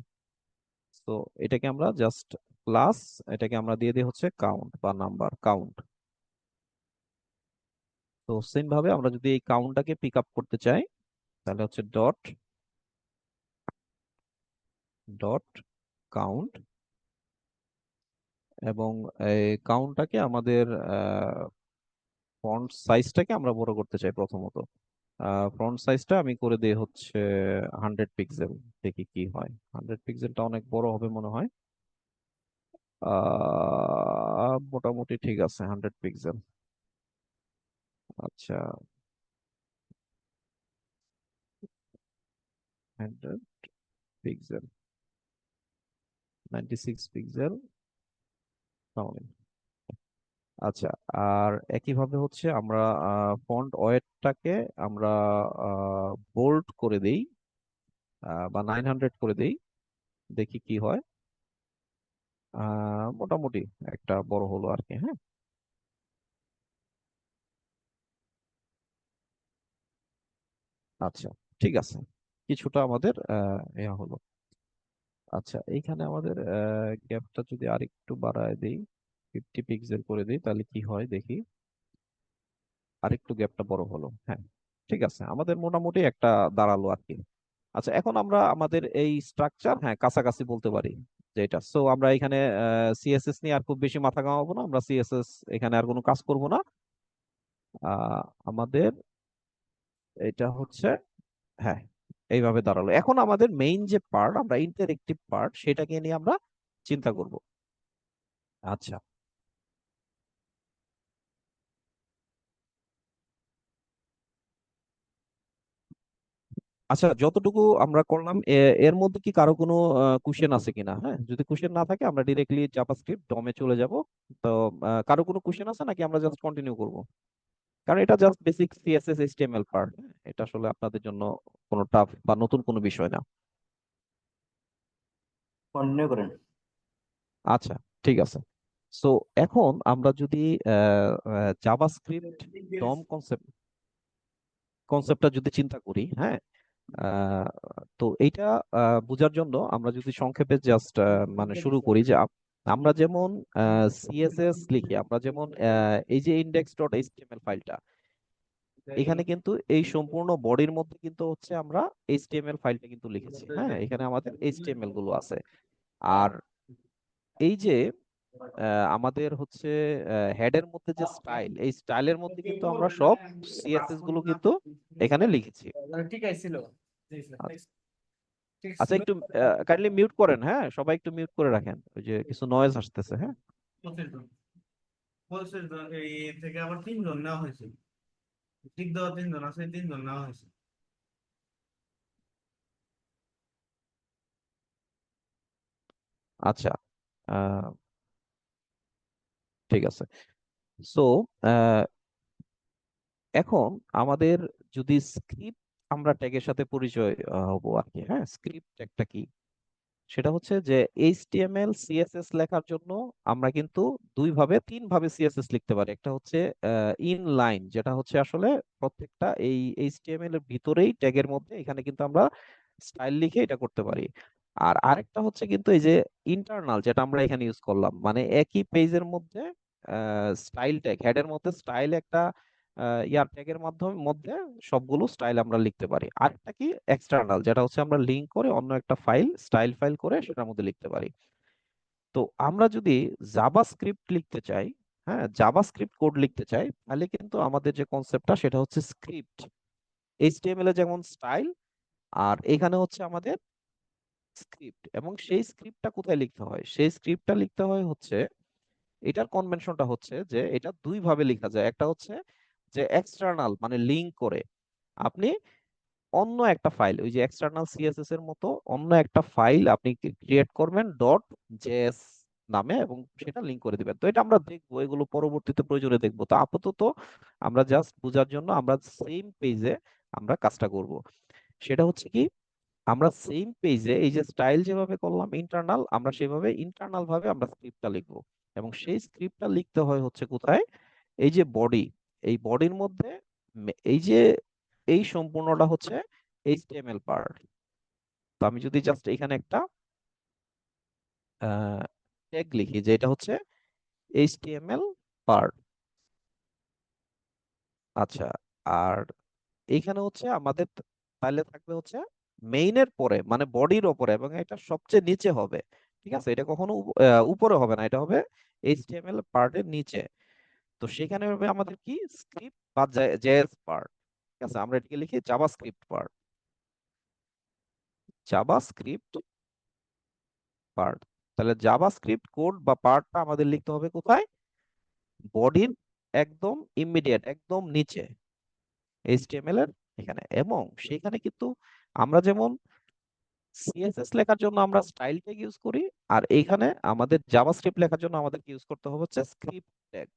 Speaker 1: তো এটাকে আমরা জাস্ট ক্লাস, এটাকে আমরা দিয়ে দিই হচ্ছে কাউন্ট বা নাম্বার কাউন্ট। তো সেম ভাবে আমরা যদি এই কাউন্টটাকে পিক আপ করতে চাই তাহলে হচ্ছে ডট ডট কাউন্ট, এবং এই কাউন্টটাকে আমাদের ফন্ট সাইজটাকে আমরা বড় করতে চাই প্রথমত। ফ্রন্ট সাইজটা আমি করে দিই হচ্ছে 100 পিক্সেল। দেখি কি হয়, 100 পিক্সেলটা অনেক বড় হবে মনে হয়। মোটামুটি ঠিক আছে, 100 পিক্সেল। আচ্ছা, 100 পিক্সেল, 96 পিক্সেল। আচ্ছা, আর একইভাবে হচ্ছে আমরা ফন্ট ওয়েটটাকে আমরা বোল্ড করে দেই, বা 900 করে দেই, দেখি কি হয়। মোটামুটি একটা বড় হলো আর কি। হ্যাঁ, আচ্ছা, ঠিক আছে, কিছুটা আমাদের ইয়া হলো। আচ্ছা, এইখানে আমাদের গ্যাপটা যদি আরেকটু বাড়ায় দেই, 50 পিক্সেল করে দিই, তাহলে কি হয় দেখি। আরেকটু গ্যাপটা বড় হলো, হ্যাঁ। ঠিক আছে, আমাদের মোটামুটি একটা দাঁড়ালো আর কি। আচ্ছা, এখন আমরা আমাদের এই স্ট্রাকচার, হ্যাঁ, কাছাকাছি বলতে পারি যে এটা। সো আমরা এখানে সিএসএস নিয়ে আর খুব বেশি মাথা ঘামাবো না, আমরা সিএসএস এখানে আর কোনো কাজ করব না। আমাদের এটা হচ্ছে, হ্যাঁ, এইভাবে দাঁড়ালো। এখন আমাদের মেইন যে পার্ট, আমরা ইন্টারেক্টিভ পার্ট, সেটাকে নিয়ে আমরা চিন্তা করব। আচ্ছা। আচ্ছা, যতটুকু আমরা করলাম এর মধ্যে কি কারো কোনো কোশ্চেন আছে কিনা? হ্যাঁ, যদি কোশ্চেন না থাকে আমরা ডিরেক্টলি জাভাস্ক্রিপ্ট ডমে চলে যাব। তো কারো কোনো কোশ্চেন আছে নাকি আমরা জাস্ট কন্টিনিউ করব? কারণ এটা just basic CSS HTML part, এটা আসলে আপনাদের জন্য কোনো টাফ বা নতুন কোনো বিষয় না।
Speaker 2: কন্টিনিউ করেন।
Speaker 1: আচ্ছা, ঠিক আছে। সো এখন আমরা যদি জাভাস্ক্রিপ্ট ডম কনসেপ্টটা যদি চিন্তা করি, হ্যাঁ, আহ, তো এইটা বোঝার জন্য আমরা যদি সংক্ষেপে জাস্ট মানে শুরু করি যে আমরা যেমন সিএসএস লিখি, আমরা যেমন এই যে ইন্ডেক্স ডট এইচটিএমএল ফাইলটা, এখানে কিন্তু এই সম্পূর্ণ বডির মধ্যে কিন্তু হচ্ছে আমরা এইচটিএমএল ফাইলটা কিন্তু লিখেছি, হ্যাঁ, এখানে আমাদের এইচটিএমএল গুলো আছে। আর এই যে আমাদের হচ্ছে হেডের মধ্যে যে স্টাইল, এই স্টাইলের মধ্যে কিন্তু আমরা সব সিএসএস গুলো কিন্তু এখানে লিখেছি।
Speaker 2: ঠিক আছে ছিল। ঠিক
Speaker 1: আচ্ছা,
Speaker 2: ছিল।
Speaker 1: একটু কাইন্ডলি মিউট করেন, হ্যাঁ, সবাই একটু মিউট করে রাখেন, ওই যে কিছু নয়েজ আসতেছে, হ্যাঁ।
Speaker 2: 25 জন। 25 জন এই থেকে আবার 3 জন নেওয়া হয়েছে। ঠিক দেওয়া 3 জন আছে, 3 জন নেওয়া হয়েছে।
Speaker 1: আচ্ছা, আহ, ঠিক আছে। সো এখন আমাদের যদি স্ক্রিপ্ট, আমরা ট্যাগের সাথে পরিচয় হবো আর কি, হ্যাঁ। স্ক্রিপ্ট একটা কি, সেটা হচ্ছে যে এইচটিএমএল সিএসএস লেখার জন্য আমরা কিন্তু তিন ভাবে সিএসএস লিখতে পারি। একটা হচ্ছে ইন লাইন, যেটা হচ্ছে আসলে প্রত্যেকটা এই এইচটিএমএল এর ভিতরেই ট্যাগের মধ্যে এখানে কিন্তু আমরা স্টাইল লিখে এটা করতে পারি। আর আরেকটা হচ্ছে কিন্তু এই যে ইন্টারনাল, যেটা আমরা এখানে ইউজ করলাম, মানে একই পেজের মধ্যে স্টাইল ট্যাগ, হেডের মধ্যে স্টাইল একটা ইয়ার ট্যাগের মধ্যে সবগুলো স্টাইল আমরা লিখতে পারি। আরেকটা কি এক্সটার্নাল, যেটা হচ্ছে আমরা লিংক করে অন্য একটা ফাইল, স্টাইল ফাইল করে সেটার মধ্যে লিখতে পারি। তো আমরা যদি জাভাস্ক্রিপ্ট লিখতে চাই, হ্যাঁ, জাভাস্ক্রিপ্ট কোড লিখতে চাই, তাহলে কিন্তু আমাদের যে কনসেপ্টটা সেটা হচ্ছে স্ক্রিপ্ট। এইচটিএমএল এ যেমন স্টাইল, আর এখানে হচ্ছে আমাদের স্ক্রিপ্ট। এবং সেই স্ক্রিপ্টটা কোথায় লিখতে হয়? সেই স্ক্রিপ্টটা লিখতে হয় হচ্ছে, এটার কনভেনশনটা হচ্ছে যে এটা দুই ভাবে লেখা যায়। একটা হচ্ছে যে এক্সটার্নাল, মানে লিংক করে আপনি অন্য একটা ফাইল, ওই যে এক্সটার্নাল সিএসএস এর মতো অন্য একটা ফাইল আপনি ক্রিয়েট করবেন ডট জেএস নামে, এবং সেটা লিংক করে দিবেন। তো এটা আমরা দেখবো, এগুলো পরবর্তীতে প্রয়োজনে দেখবো। তো আপাতত আমরা জাস্ট বোঝার জন্য আমরা সেম পেজে আমরা কাজটা করব। সেটা হচ্ছে কি, আমরা সেম পেজে এই যে স্টাইল যেভাবে করলাম ইন্টারনাল, আমরা সেভাবে ইন্টারনাল ভাবে আমরা স্ক্রিপ্টটা লিখবো। এবং সেই স্ক্রিপ্টটা লিখতে হয় হচ্ছে কোথায়? এই যে বডি, এই বডির মধ্যে এই যে এই সম্পূর্ণটা হচ্ছে এইচটিএমএল পার্ট। তো আমি যদি জাস্ট এখানে একটা ট্যাগ লিখি যে এটা হচ্ছে এইচটিএমএল পার্ট। আচ্ছা, আর এইখানে হচ্ছে আমাদের তাহলে থাকবে হচ্ছে মেইনের পরে, মানে বডির ওপরে, এবং এটা সবচেয়ে নিচে হবে। ঠিক আছে, এটা কখনো উপরে হবে না, এটা হবে এইচটিএমএল পার্টের নিচে। তো সেখানে হবে আমাদের কি, স্ক্রিপ্ট বা জেএস পার্ট। ঠিক আছে, আমরা এটাকে লিখি জাভাস্ক্রিপ্ট পার্ট, জাভাস্ক্রিপ্ট পার্ট। তাহলে জাভাস্ক্রিপ্ট কোড বা পার্টটা আমাদের লিখতে হবে কোথায়? বডির একদম ইমিডিয়েট, একদম নিচে, এইচটিএমএল এর এখানে। এবং সেখানে কিন্তু আমরা যেমন সিএসএস লেখার জন্য আমরা স্টাইল ট্যাগ ইউজ করি, আর এইখানে আমাদের জাভাস্ক্রিপ্ট লেখার জন্য আমাদের ইউজ করতে হবে হচ্ছে স্ক্রিপ্ট ট্যাগ।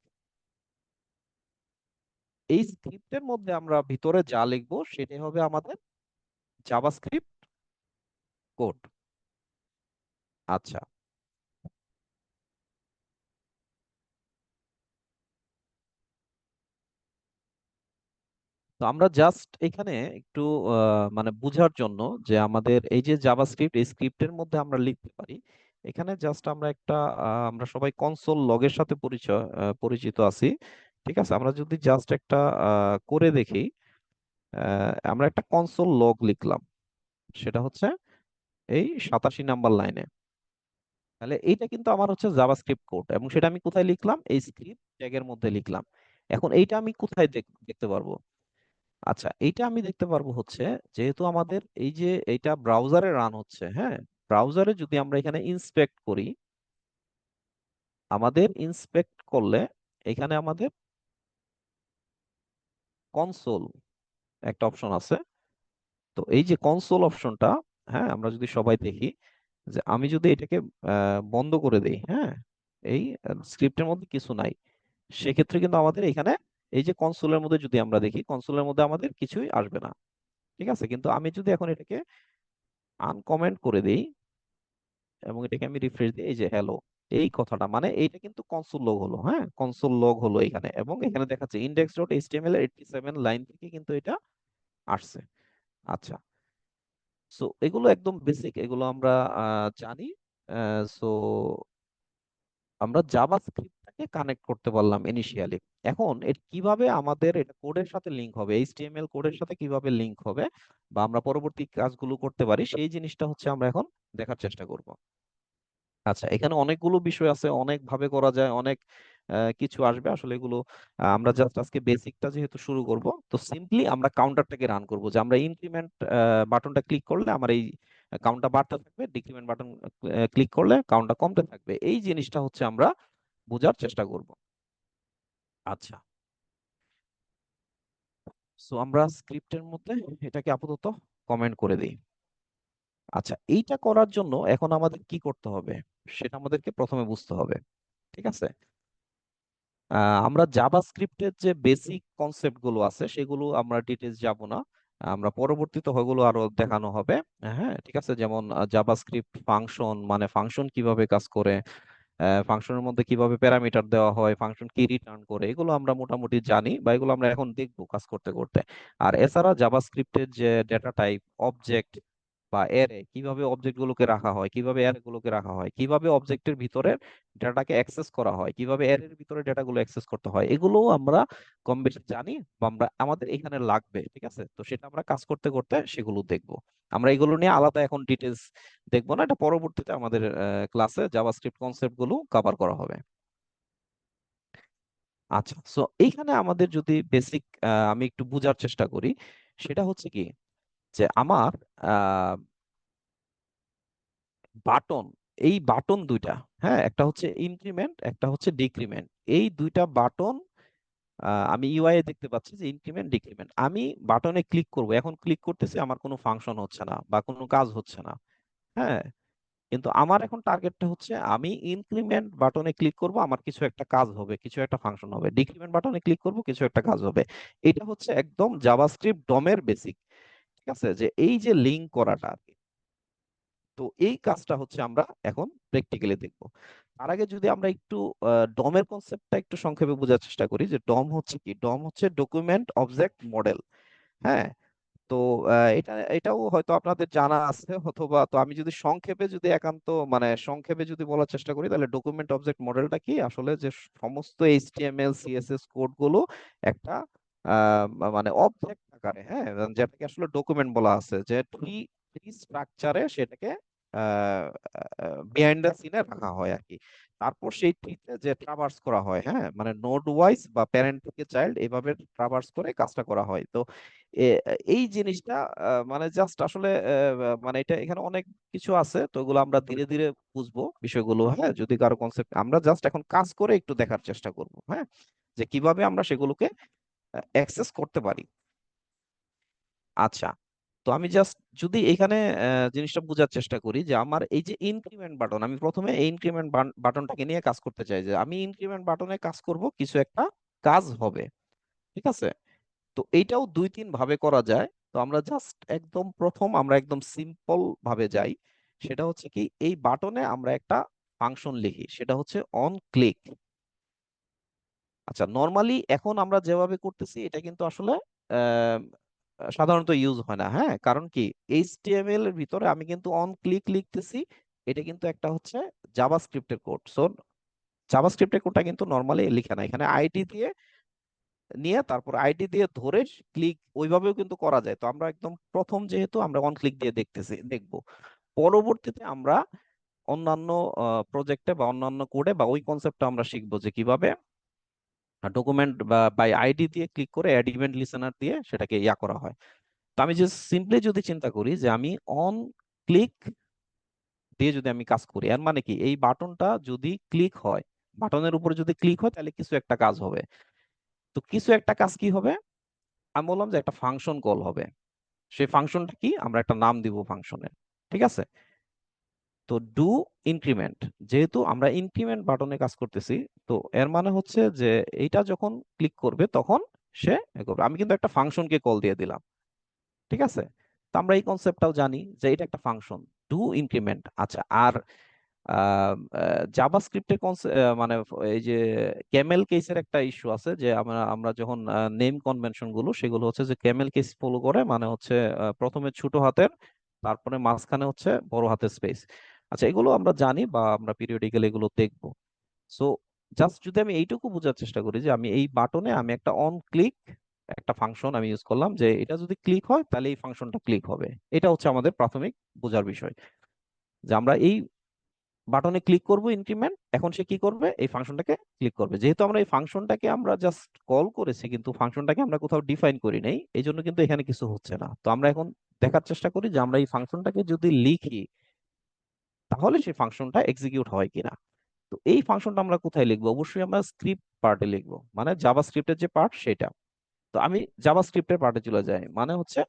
Speaker 1: এই স্ক্রিপ্টের মধ্যে আমরা ভিতরে যা লিখবো সেটাই হবে আমাদের জাভাস্ক্রিপ্ট কোড। আচ্ছা, তো আমরা জাস্ট এখানে একটু মানে বোঝার জন্য যে আমাদের এই যে জাভাস্ক্রিপ্ট, এই স্ক্রিপ্টের মধ্যে আমরা লিখতে পারি, এখানে জাস্ট আমরা একটা আমরা সবাই কনসোল লগের সাথে পরিচিত আছি। ঠিক আছে, আমরা যদি জাস্ট একটা করে দেখি, আমরা একটা কনসোল লগ লিখলাম, সেটা হচ্ছে এই 87 নাম্বার লাইনে। তাহলে এইটা কিন্তু আমার হচ্ছে জাভাস্ক্রিপ্ট কোড, এবং সেটা আমি কোথায় লিখলাম? এই স্ক্রিপ্ট ট্যাগের মধ্যে লিখলাম। এখন এইটা আমি কোথায় দেখতে পারবো? আচ্ছা, এইটা আমি দেখতে পারবো হচ্ছে, যেহেতু আমাদের এই যে এইটা ব্রাউজারে রান হচ্ছে, হ্যাঁ, ব্রাউজারে যদি আমরা এখানে ইন্সপেক্ট করি, আমাদের ইন্সপেক্ট করলে এখানে আমাদের কনসোল একটা অপশন আছে। তো এই যে কনসোল অপশনটা, হ্যাঁ, আমরা যদি সবাই দেখি যে আমি যদি এটাকে বন্ধ করে দেই, হ্যাঁ, এই স্ক্রিপ্টের মধ্যে কিছু নাই, সেক্ষেত্রে কিন্তু আমাদের এখানে এই যে কনসোলের মধ্যে যদি আমরা দেখি, কনসোলের মধ্যে আমাদের কিছুই আসবে না। ঠিক আছে, কিন্তু আমি যদি এখন এটাকে আনকমেন্ট করে দিই এবং এটাকে আমি রিফ্রেশ দিই, এই যে হ্যালো, এই কথাটা মানে এইটা কিন্তু কনসোল লগ হলো, হ্যাঁ, কনসোল লগ হলো এখানে, এবং এখানে দেখাচ্ছে ইন্ডেক্স ডট এইচটিএমএল এর 87 লাইন থেকে কিন্তু এটা আসছে। আচ্ছা, সো এগুলো একদম বেসিক, এগুলো আমরা জানি। সো আমরা জাভাস্ক্রিপ্টটাকে কানেক্ট করতে পারলাম ইনিশিয়ালি। এখন এটা কিভাবে আমাদের এটা কোডের সাথে লিংক হবে, এইচটিএমএল কোডের সাথে কিভাবে লিংক হবে, বা আমরা পরবর্তী কাজগুলো করতে পারি, সেই জিনিসটা হচ্ছে আমরা এখন দেখার চেষ্টা করব। আচ্ছা, এখানে অনেকগুলো বিষয় আছে, অনেক ভাবে করা যায়, অনেক কিছু আসবে আসলে এগুলো। আমরা জাস্ট আজকে বেসিকটা যেহেতু শুরু করব, তো সিম্পলি আমরা কাউন্টারটাকে রান করব, যে আমরা ইনক্রিমেন্ট বাটনটা ক্লিক করলে আমার এই কাউন্টটা বাড়তে থাকবে, ডিক্রিমেন্ট বাটন ক্লিক করলে কাউন্টটা কমতে থাকবে, এই জিনিসটা হচ্ছে আমরা বোঝার চেষ্টা করব। আচ্ছা, সো আমরা স্ক্রিপ্টের মধ্যে এটাকে আপাতত কমেন্ট করে দিই। আচ্ছা, এইটা করার জন্য এখন আমাদের কি করতে হবে সেটা আমাদেরকে প্রথমে বুঝতে হবে। ঠিক আছে, আমরা জাভাস্ক্রিপ্টের যে বেসিক কনসেপ্ট গুলো আছে সেগুলো আমরা ডিটেলস যাব না, আমরা পরবর্তীতে ওগুলো আরো দেখানো হবে। হ্যাঁ, ঠিক আছে, যেমন জাভাস্ক্রিপ্ট ফাংশন, মানে ফাংশন কিভাবে কাজ করে, ফাংশনের মধ্যে কিভাবে প্যারামিটার দেওয়া হয়, ফাংশন কি রিটার্ন করে, এগুলো আমরা মোটামুটি জানি, বা এগুলো আমরা এখন দেখবো কাজ করতে করতে। আর এছাড়া জাভাস্ক্রিপ্টের যে ডেটা টাইপ, অবজেক্ট বা অ্যারে, কিভাবে অবজেক্ট গুলোকে রাখা হয়, কিভাবে অ্যারে গুলোকে রাখা হয়, কিভাবে অবজেক্টের ভিতরে ডেটাকে অ্যাক্সেস করা হয়, কিভাবে অ্যারের ভিতরে ডেটাগুলো অ্যাক্সেস করতে হয়, এগুলো আমরা কম বেশি জানি, বা আমরা আমাদের এখানে লাগবে। ঠিক আছে, তো সেটা আমরা কাজ করতে করতে সেগুলো দেখবো। আমরা এগুলো নিয়ে আলাদা এখন ডিটেলস দেখবো না, এটা পরবর্তীতে আমাদের ক্লাসে জাভাস্ক্রিপ্ট কনসেপ্ট গুলো কভার করা হবে। আচ্ছা, সো এইখানে আমাদের যদি বেসিক আমি একটু বোঝার চেষ্টা করি, সেটা হচ্ছে কি, যে আমার বাটন, এই বাটন দুইটা, হ্যাঁ, একটা হচ্ছে ইনক্রিমেন্ট, একটা হচ্ছে ডিক্রিমেন্ট, এই দুইটা বাটন আমি ইউআই এ দেখতে পাচ্ছি যে ইনক্রিমেন্ট ডিক্রিমেন্ট, আমি বাটনে ক্লিক করব, এখন ক্লিক করতেছি, আমার কোনো ফাংশন হচ্ছে না বা কোনো কাজ হচ্ছে না। হ্যাঁ, কিন্তু আমার এখন টার্গেটটা হচ্ছে আমি ইনক্রিমেন্ট বাটনে ক্লিক করব, আমার কিছু একটা কাজ হবে, কিছু একটা ফাংশন হবে, ডিক্রিমেন্ট বাটনে ক্লিক করব, কিছু একটা কাজ হবে। এটা হচ্ছে একদম জাভাস্ক্রিপ্ট ডমের বেসিক। ঠিক আছে, যে এই যে লিঙ্ক করাটা আর কি। তো এই কাজটা হচ্ছে আমরা এখন প্র্যাকটিক্যালি দেখব। তার আগে যদি আমরা একটু ডমের কনসেপ্টটা একটু সংক্ষেপে বোঝার চেষ্টা করি, যে ডম হচ্ছে কি, ডম হচ্ছে ডকুমেন্ট অবজেক্ট মডেল। হ্যাঁ, তো এটাও হয়তো আপনাদের জানা আছে, অথবা তো আমি যদি সংক্ষেপে যদি একান্ত মানে সংক্ষেপে যদি বলার চেষ্টা করি, তাহলে ডকুমেন্ট অবজেক্ট মডেলটা কি আসলে, যে সমস্ত এইচটিএমএল সিএসএস কোড গুলো একটা মানে অবজেক্ট আকারে, হ্যাঁ, যেটাকে আসলে ডকুমেন্ট বলা আছে, যে ট্রি ট্রি স্ট্রাকচারে সেটাকে বিহাইন্ড দ্য সিনে রাখা হয় আর কি। তারপর সেই ট্রিতে যে ট্রাভার্স করা হয়, হ্যাঁ, মানে নোড ওয়াইজ বা প্যারেন্ট থেকে চাইল্ড এভাবে ট্রাভার্স করে কাজটা করা হয়। তো এই জিনিসটা মানে জাস্ট আসলে মানে এটা এখানে অনেক কিছু আছে, তো এগুলো আমরা ধীরে ধীরে বুঝবো বিষয়গুলো। হ্যাঁ, যদি কারো কনসেপ্ট, আমরা জাস্ট এখন কাজ করে একটু দেখার চেষ্টা করব, হ্যাঁ, যে কিভাবে আমরা সেগুলোকে অ্যাক্সেস করতে পারি। আচ্ছা, তো আমি জাস্ট যদি এখানে জিনিসটা বোঝার চেষ্টা করি, যে আমার এই যে ইনক্রিমেন্ট বাটন, আমি প্রথমে এই ইনক্রিমেন্ট বাটনটাকে নিয়ে কাজ করতে চাই, যে আমি ইনক্রিমেন্ট বাটনে কাজ করব, কিছু একটা কাজ হবে। ঠিক আছে, তো এইটাও দুই তিন ভাবে করা যায়। তো আমরা জাস্ট একদম প্রথম আমরা একদম সিম্পল ভাবে যাই, সেটা হচ্ছে কি, এই বাটনে আমরা একটা ফাংশন লিখি, সেটা হচ্ছে অন ক্লিক। আচ্ছা, নর্মালি এখন আমরা যেভাবে করতেছি এটা কিন্তু আসলে সাধারণত ইউজ হয় না। হ্যাঁ, কারণ কি, এইচটিএমএল এর ভিতরে আমি কিন্তু অন ক্লিক লিখতেছি, এটা কিন্তু একটা হচ্ছে জাভাস্ক্রিপ্টের কোড। সো জাভাস্ক্রিপ্টের কোডটা কিন্তু নর্মালি লিখে না, এখানে আইডি দিয়ে নিয়ে তারপর আইডি দিয়ে ধরে ক্লিক ওইভাবেও কিন্তু করা যায়। তো আমরা একদম প্রথম যেহেতু আমরা অন ক্লিক দিয়ে দেখবো, পরবর্তীতে আমরা অন্যান্য প্রজেক্টে বা অন্যান্য কোডে বা ওই কনসেপ্টটা আমরা শিখবো যে কিভাবে ডকুমেন্ট বা বাই আইডি দিয়ে ক্লিক করে অ্যাড ইভেন্ট লিসেনার দিয়ে সেটাকে ইয়া করা হয়। তো আমি যে সিম্পলি যদি চিন্তা করি যে আমি অন ক্লিক দিয়ে যদি আমি কাজ করি, এর মানে কি, এই বাটনটা যদি ক্লিক হয়, বাটনের উপরে যদি ক্লিক হয় তাহলে কিছু একটা কাজ হবে। তো কিছু একটা কাজ কি হবে, আমি বললাম যে একটা ফাংশন কল হবে। সেই ফাংশনটা কি, আমরা একটা নাম দিব ফাংশনের। ঠিক আছে, তো ডু ইনক্রিমেন্ট, যেহেতু আমরা ইনক্রিমেন্ট বাটনে কাজ করতেছি, তো এর মানে হচ্ছে যে এইটা যখন ক্লিক করবে তখন সে এ করবে। আমি কিন্তু একটা ফাংশনকে কল দিয়ে দিলাম। ঠিক আছে, তো আমরা এই কনসেপ্টটাও জানি যে এটা একটা ফাংশন ডু ইনক্রিমেন্ট। আচ্ছা, আর জাভাস্ক্রিপ্টের মানে এই যে ক্যামেল কেসের একটা ইস্যু আছে, যে আমরা আমরা যখন নেম কনভেনশন গুলো, সেগুলো হচ্ছে যে ক্যামেল কেস ফলো করে, মানে হচ্ছে প্রথমে ছোট হাতের, তারপরে মাঝখানে হচ্ছে বড় হাতের স্পেস। আচ্ছা, এগুলো আমরা জানি বা আমরা পিরিয়ডিক্যালি এগুলো দেখবো। সো জাস্ট যদি আমি এইটুকু বোঝার চেষ্টা করি যে আমি এই বাটনে আমি একটা অন ক্লিক একটা ফাংশন আমি ইউজ করলাম, যে এটা যদি ক্লিক হয় তাহলে এই ফাংশনটা ক্লিক হবে। এটা হচ্ছে আমাদের প্রাথমিক বোঝার বিষয়, যে আমরা এই বাটনে ক্লিক করব ইনক্রিমেন্ট, এখন সে কি করবে, এই ফাংশনটাকে ক্লিক করবে। যেহেতু আমরা এই ফাংশনটাকে আমরা জাস্ট কল করেছি কিন্তু ফাংশনটাকে আমরা কোথাও ডিফাইন করি নাই, এই জন্য কিন্তু এখানে কিছু হচ্ছে না। তো আমরা এখন দেখার চেষ্টা করি যে আমরা এই ফাংশনটাকে যদি লিখি তাহলে সেই ফাংশনটা এক্সিকিউট হয় কিনা। তো এই ফাংশনটা আমরা কোথায় লিখবো, অবশ্যই আমরা স্ক্রিপ্ট পার্টে লিখবো, মানে জাভা স্ক্রিপ্টের যে পার্ট সেটা। তো আমি জাভা স্ক্রিপ্টের পার্টে চলে যাই, মানে হচ্ছে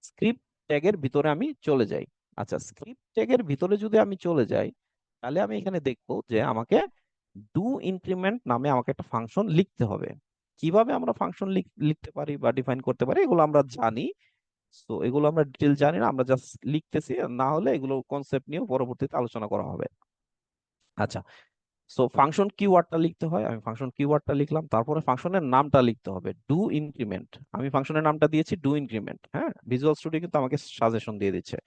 Speaker 1: স্ক্রিপ্ট ট্যাগের ভিতরে আমি চলে যাই। আচ্ছা, স্ক্রিপ্ট ট্যাগের ভিতরে যদি আমি চলে যাই তাহলে আমি এখানে দেখবো যে আমাকে ডু ইনক্রিমেন্ট নামে আমাকে একটা ফাংশন লিখতে হবে। কিভাবে আমরা ফাংশন লিখতে পারি বা ডিফাইন করতে পারি এগুলো আমরা জানি। তো এগুলো আমরা ডিটেল জানি না, আমরা জাস্ট লিখতেছি, না হলে এগুলো কনসেপ্ট নিয়ে পরবর্তীতে আলোচনা করা হবে। আচ্ছা, সো ফাংশন কিওয়ার্ডটা লিখতে হয়, আমি ফাংশন কিওয়ার্ডটা লিখলাম, তারপরে ফাংশনের নামটা লিখতে হবে ডু ইনক্রিমেন্ট। আমি ফাংশনের নামটা দিয়েছি ডু ইনক্রিমেন্ট। হ্যাঁ, ভিজুয়াল স্টুডিও কিন্তু আমাকে সাজেশন দিয়ে দিচ্ছে।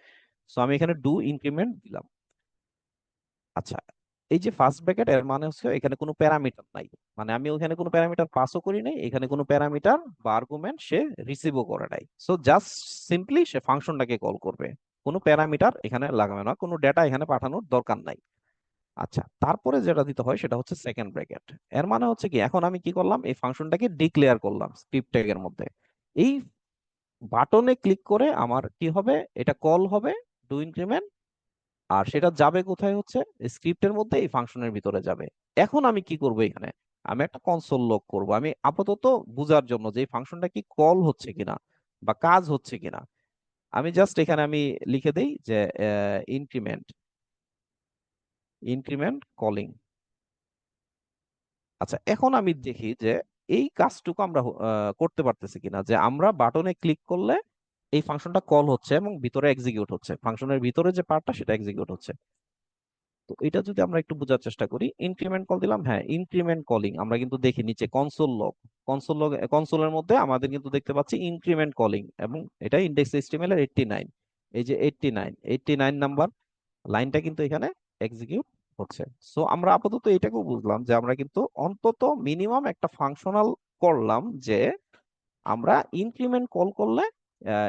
Speaker 1: সো আমি এখানে ডু ইনক্রিমেন্ট দিলাম। আচ্ছা, এই যে ফার্স্ট ব্র্যাকেট, এর মানে হচ্ছে এখানে কোনো প্যারামিটার নাই, মানে আমি ওখানে কোনো প্যারামিটার পাসও করি নাই, এখানে কোনো প্যারামিটার বা আর্গুমেন্ট সে রিসিভও করে নাই। সো জাস্ট সিম্পলি সে ফাংশনটাকে কল করবে, কোনো প্যারামিটার এখানে লাগাবে না, কোনো ডেটা এখানে পাঠানোর দরকার নাই। আচ্ছা, তারপরে যেটা দিতে হয় সেটা হচ্ছে সেকেন্ড ব্র্যাকেট। এর মানে হচ্ছে কি, এখন আমি কি করলাম, এই ফাংশনটাকে ডিক্লেয়ার করলাম স্ক্রিপ্ট ট্যাগের মধ্যে। এই বাটনে ক্লিক করে আমার কি হবে, এটা কল হবে ডু ইনক্রিমেন্ট, আর সেটা যাবে কোথায়, হচ্ছে স্ক্রিপ্টের মধ্যে, এই ফাংশনের ভিতরে যাবে। এখন আমি কি করব, এখানে আমি একটা কনসোল লগ করব, আমি আপাতত বুঝার জন্য যে এই ফাংশনটা কি কল হচ্ছে কিনা বা কাজ হচ্ছে কিনা। আমি জাস্ট এখানে আমি লিখে দেই যে ইনক্রিমেন্ট ইনক্রিমেন্ট কলিং। আচ্ছা, এখন আমি দেখি যে এই কাজটুকু আমরা করতে পারতেছি কিনা, যে আমরা বাটনে ক্লিক করলে এই ফাংশনটা কল হচ্ছে এবং ভিতরে এক্সিকিউট হচ্ছে, ফাংশনের ভিতরে যে পার্টটা সেটা এক্সিকিউট হচ্ছে। তো এটা যদি আমরা একটু বোঝার চেষ্টা করি, ইনক্রিমেন্ট কল দিলাম, হ্যাঁ ইনক্রিমেন্ট কলিং, আমরা কিন্তু দেখি নিচে কনসোল লগ কনসোলের মধ্যে আমাদের কিন্তু দেখতে পাচ্ছি ইনক্রিমেন্ট কলিং, এবং এটা ইন্ডেক্স এইচটিএমএল এর 89। এই যে 89 নাম্বার লাইনটা কিন্তু এখানে এক্সিকিউট হচ্ছে। সো আমরা আপাতত এটাকেও বুঝলাম যে আমরা কিন্তু অন্তত মিনিমাম একটা ফাংশনাল করলাম, যে আমরা ইনক্রিমেন্ট কল করলে,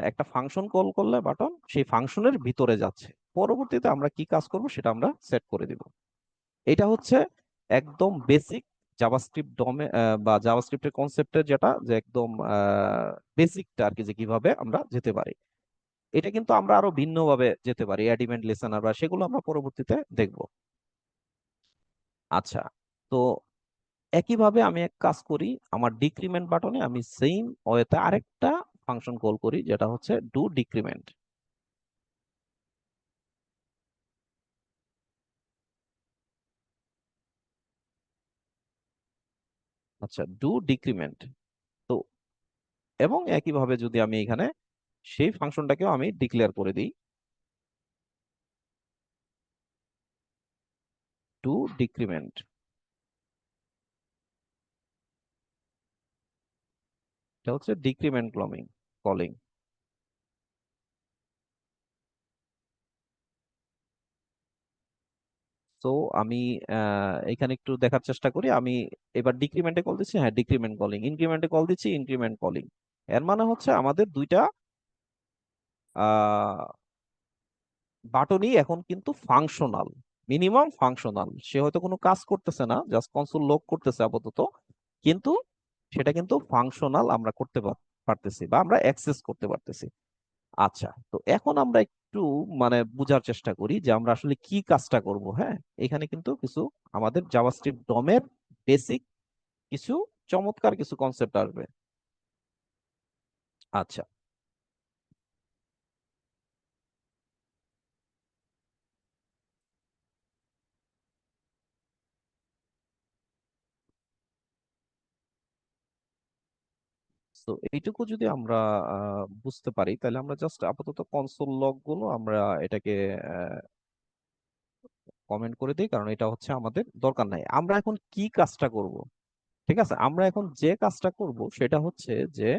Speaker 1: একটা ফাংশন কল করলে বাটন সেই ফাংশনের ভিতরে যাচ্ছে, পরবর্তীতে আমরা কি কাজ করব সেটা আমরা সেট করে দিব। এটা হচ্ছে একদম বেসিক জাভাস্ক্রিপ্ট বা জাভাস্ক্রিপ্টের কনসেপ্টের যেটা, যে একদম বেসিকটা আর কি, যে কিভাবে আমরা যেতে পারি। এটা কিন্তু আমরা আরো ভিন্নভাবে যেতে পারি, অ্যাডিমেন্ট লিসেনার বা সেগুলো আমরা পরবর্তীতে দেখব। আচ্ছা, তো একইভাবে আমি এক কাজ করি, আমার ডিক্রিমেন্ট বাটনে আমি সেম ওয়েতে আরেকটা ফাংশন কল করি, যেটা হচ্ছে ডু ডিক্রিমেন্ট। আচ্ছা, ডু ডিক্রিমেন্ট। তো এবং একইভাবে যদি আমি এখানে সেই ফাংশনটাকেও আমি ডিক্লেয়ার করে দিই টু ডিক্রিমেন্ট। এটা হচ্ছে ডিক্রিমেন্ট কলিং। তো আমি এখানে একটু দেখার চেষ্টা করি। আমি এবার ডিক্রিমেন্টে কল দিচ্ছি, হ্যাঁ ডিক্রিমেন্ট কলিং, ইনক্রিমেন্টে কল দিচ্ছি, ইনক্রিমেন্ট কলিং। এর মানে হচ্ছে আমাদের দুইটা বাটনই এখন কিন্তু ফাংশনাল, মিনিমাম ফাংশনাল। সে হয়তো কোনো কাজ করতেছে না, জাস্ট কনসোল লক করতেছে আপাতত, কিন্তু সেটা কিন্তু ফাংশনাল, আমরা করতে পারতেছি বা আমরা অ্যাক্সেস করতে পারতেছি। আচ্ছা, তো এখন আমরা একটু মানে বোঝার চেষ্টা করি যে আমরা আসলে কি কাজটা করব। হ্যাঁ, এখানে কিন্তু কিছু আমাদের জাভাস্ক্রিপ্ট ডমের বেসিক কিছু চমৎকার কিছু কনসেপ্ট আসবে। আচ্ছা, তো এইটুকু যদি আমরা বুঝতে পারি, তাহলে আমরা জাস্ট আপাতত কনসোল লগ গুলো আমরা এটাকে কমেন্ট করে দিই, কারণ এটা হচ্ছে আমাদের দরকার নাই। আমরা এখন কি কাজটা করব? ঠিক আছে, আমরা এখন যে কাজটা করব সেটা হচ্ছে যে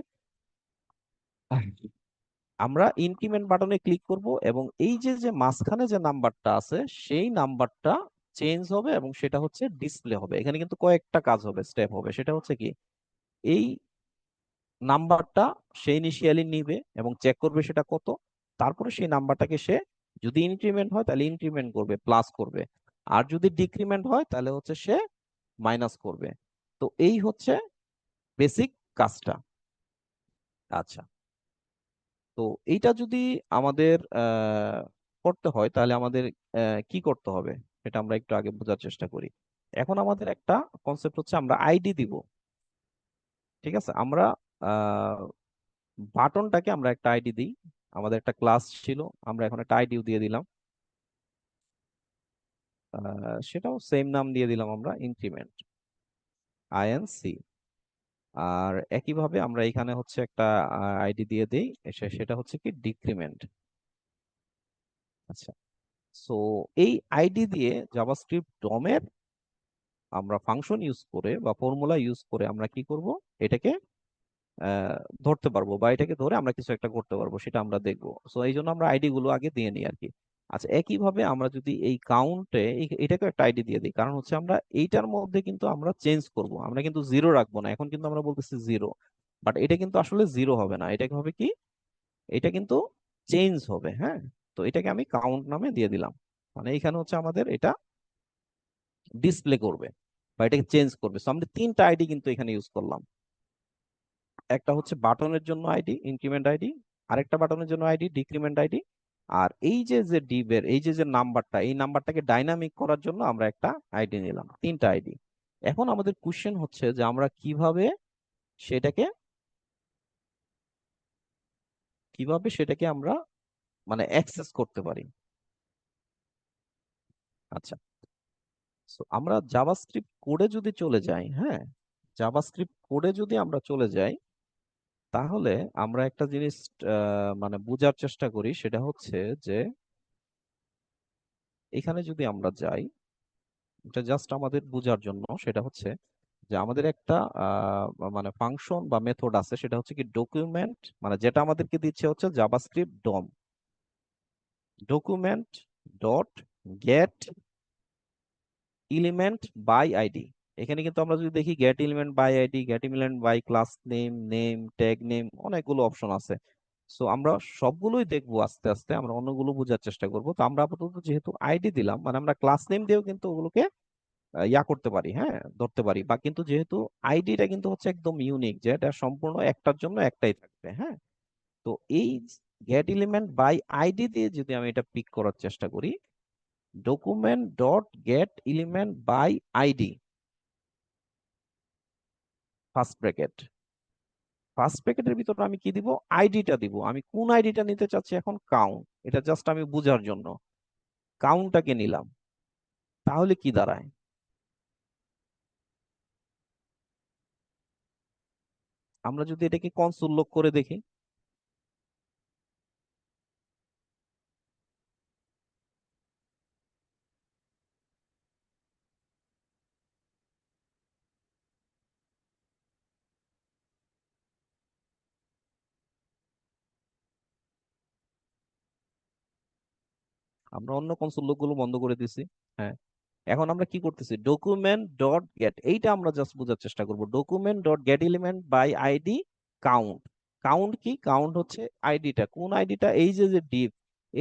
Speaker 1: আমরা ইনক্রিমেন্ট বাটনে ক্লিক করব, এবং এই যে যে মাঝখানে যে নাম্বারটা আছে সেই নাম্বারটা চেঞ্জ হবে এবং সেটা হচ্ছে ডিসপ্লে হবে। এখানে কিন্তু কয়েকটা কাজ হবে, স্টেপ হবে। সেটা হচ্ছে কি, এই নাম্বারটা সে ইনিশিয়ালি নিবে এবং চেক করবে সেটা কত। তারপরে সেই নাম্বারটাকে সে, যদি ইনক্রিমেন্ট হয় তাহলে ইনক্রিমেন্ট করবে, প্লাস করবে। আর যদি ডিক্রিমেন্ট হয় তাহলে হচ্ছে সে মাইনাস করবে। তো এই হচ্ছে বেসিক কাজটা। আচ্ছা, তো এইটা যদি আমাদের করতে হয় তাহলে আমাদের কি করতে হবে সেটা আমরা একটু আগে বোঝার চেষ্টা করি। এখন আমাদের একটা কনসেপ্ট হচ্ছে আমরা আইডি দিব। ঠিক আছে, আমরা বাটনটাকে আমরা একটা আইডি দিই। আমাদের একটা ক্লাস ছিল, আমরা এখন একটা আইডিও দিয়ে দিলাম। সেটাও সেম নাম দিয়ে দিলাম আমরা, ইনক্রিমেন্ট, আইএনসি। আর একইভাবে আমরা এখানে হচ্ছে একটা আইডি দিয়ে দিই, সেটা হচ্ছে কি ডিক্রিমেন্ট। আচ্ছা, সো এই আইডি দিয়ে জাভাস্ক্রিপ্ট ডমের আমরা ফাংশন ইউজ করে বা ফর্মুলা ইউজ করে আমরা কি করব, এটাকে আহ, ধরতে পারবো, বা এটাকে ধরে আমরা কিছু একটা করতে পারবো, সেটা আমরা দেখবো। সো এই জন্য আমরা আইডি গুলো আগে দিয়ে নিই আর কি। আচ্ছা, একইভাবে আমরা যদি এই কাউন্টে এটাকে একটা আইডি দিয়ে দিই, কারণ হচ্ছে আমরা এইটার মধ্যে কিন্তু আমরা চেঞ্জ করব, আমরা কিন্তু জিরো রাখবো না। এখন কিন্তু আমরা বলতেছি জিরো, বাট এটা কিন্তু আসলে জিরো হবে না, এটাকে হবে কি, এটা কিন্তু চেঞ্জ হবে। হ্যাঁ, তো এটাকে আমি কাউন্ট নামে দিয়ে দিলাম। মানে এখানে হচ্ছে আমাদের এটা ডিসপ্লে করবে বা এটাকে চেঞ্জ করবে। সো আমরা তিনটা আইডি কিন্তু এখানে ইউজ করলাম। একটা হচ্ছে বাটনের জন্য আইডি, ইনক্রিমেন্ট আইডি। আরেকটা বাটনের জন্য আইডি, ডিক্রিমেন্ট আইডি। আর এই যে যে ডিবের এই যে যে নাম্বারটা, এই নাম্বারটাকে ডাইনামিক করার জন্য আমরা একটা আইডি নিলাম, তিনটা আইডি। এখন আমাদের কোশ্চেন হচ্ছে যে আমরা সেটাকে কিভাবে আমরা মানে অ্যাক্সেস করতে পারি। আচ্ছা, তো আমরা জাভাস্ক্রিপ্ট কোডে যদি চলে যাই, হ্যাঁ, জাভাস্ক্রিপ্ট কোডে যদি আমরা চলে যাই, তাহলে আমরা একটা জিনিস মানে বোঝার চেষ্টা করি। সেটা হচ্ছে যে এখানে যদি আমরা যাই, এটা জাস্ট আমাদের বোঝার জন্য, সেটা হচ্ছে যে আমাদের একটা মানে ফাংশন বা মেথড আছে, সেটা হচ্ছে কি ডকুমেন্ট, মানে যেটা আমাদেরকে দিচ্ছে হচ্ছে JavaScript DOM, document dot get element by ID. এখানে কিন্তু আমরা যদি দেখি get element by ID, get element by class name, name, tag name, অনেকগুলো অপশন আছে। সো আমরা সবগুলোই দেখবো আস্তে আস্তে, আমরা অন্যগুলো বোঝার চেষ্টা করব। তো আমরা আপাতত যেহেতু আইডি দিলাম, মানে আমরা ক্লাস নেম দিয়েও কিন্তু ওগুলোকে ইয়া করতে পারি, হ্যাঁ, ধরতে পারি। বা কিন্তু যেহেতু আইডিটা কিন্তু হচ্ছে একদম ইউনিক, যে এটা সম্পূর্ণ একটার জন্য একটাই থাকবে। হ্যাঁ, তো এই গেট এলিমেন্ট বাই আইডি দিয়ে যদি আমি এটা পিক করার চেষ্টা করি, document dot get element by ID, first bracket, first ব্র্যাকেটের ভিতরে আমি কি দিব, আইডিটা দিব। আমি কোন আইডিটা নিতে চাচ্ছি এখন, কাউন্ট। এটা জাস্ট আমি বুঝার জন্য কাউন্টটাকে নিলাম। তাহলে কি দাঁড়ায়, আমরা যদি এটাকে কনসোল লক করে দেখি, আমরা অন্য কনসোল গুলো বন্ধ করে দিছি। হ্যাঁ, এখন আমরা কি করতেছি, ডকুমেন্ট ডট গেট, এইটা আমরা জাস্ট বোঝার চেষ্টা করব। Document dot get element by ID count. Count কি? কাউন্ট হচ্ছে আইডিটা, কোন আইডিটা, এই যে যে ডিপ,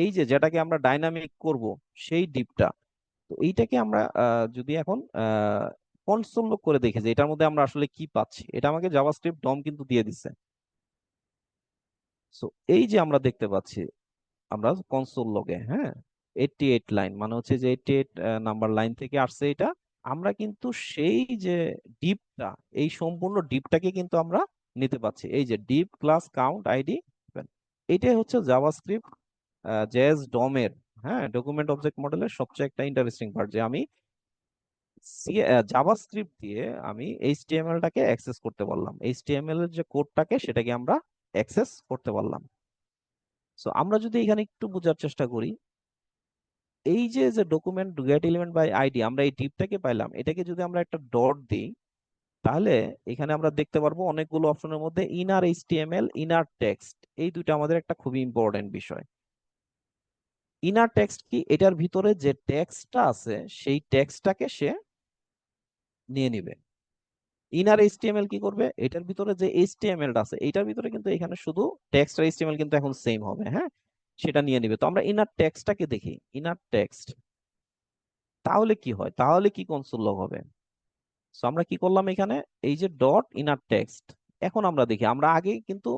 Speaker 1: এই যে যেটাকে আমরা ডাইনামিক করব, সেই ডিপটা। তো এইটাকে আমরা যদি এখন কনসোল লগ করে দেখি যে এটার মধ্যে আমরা আসলে কি পাচ্ছি, এটা আমাকে জাভাস্ক্রিপ্ট ডম কিন্তু দিয়ে দিচ্ছে। সো এই যে আমরা দেখতে পাচ্ছি, আমরা কনসোল লগে, হ্যাঁ, 88 লাইন, মানে হচ্ছে যে 88 নাম্বার লাইন থেকে আসছে এটা। আমরা কিন্তু সেই যে ডিপটা, এই সম্পূর্ণ ডিপটাকে কিন্তু আমরা নিতে পাচ্ছি, এই যে ডিপ ক্লাস কাউন্ট আইডি। এটাই হচ্ছে জাভাস্ক্রিপ্ট জেএস ডমের, হ্যাঁ, ডকুমেন্ট অবজেক্ট মডেলের সবচেয়ে একটা ইন্টারেস্টিং পার্ট, যে আমি জাভাস্ক্রিপ্ট দিয়ে আমি এইচটিএমএল টাকে অ্যাক্সেস করতে পারলাম, এইচটিএমএল এর যে কোডটাকে সেটাকে আমরা অ্যাক্সেস করতে পারলাম। সো আমরা যদি এখানে একটু বোঝার চেষ্টা করি, এই যে যে document get element by ID, আমরা এই ডিপটাকে পাইলাম, এটাকে যদি আমরা একটা ডট দিই, তাহলে এখানে আমরা দেখতে পারবো অনেকগুলো অপশনের মধ্যে ইনার এইচটিএমএল, ইনার টেক্সট, এই দুইটা আমাদের একটা খুবই ইম্পর্টেন্ট বিষয়। ইনার টেক্সট কি? এটার ভিতরে যে টেক্সটটা আছে সেই টেক্সটটাকে সে নিয়ে নিবে। ইনার এইচটিএমএল কি করবে? এটার ভিতরে যে এইচটিএমএল টা আছে, এটার ভিতরে কিন্তু এখানে শুধু টেক্সট আর এইচটিএমএল কিন্তু এখন সেম হবে, হ্যাঁ, সেটা নিয়ে নিবে। তো আমরা ইনার টেক্সটটাকে দেখি, ইনার টেক্সট, তাহলে কি হয়, তাহলে কি কনসোল লগ হবে? সো আমরা কি করলাম এখানে, এই যে ডট ইনার টেক্সট, এখন আমরা দেখি, আমরা আগে কিন্তু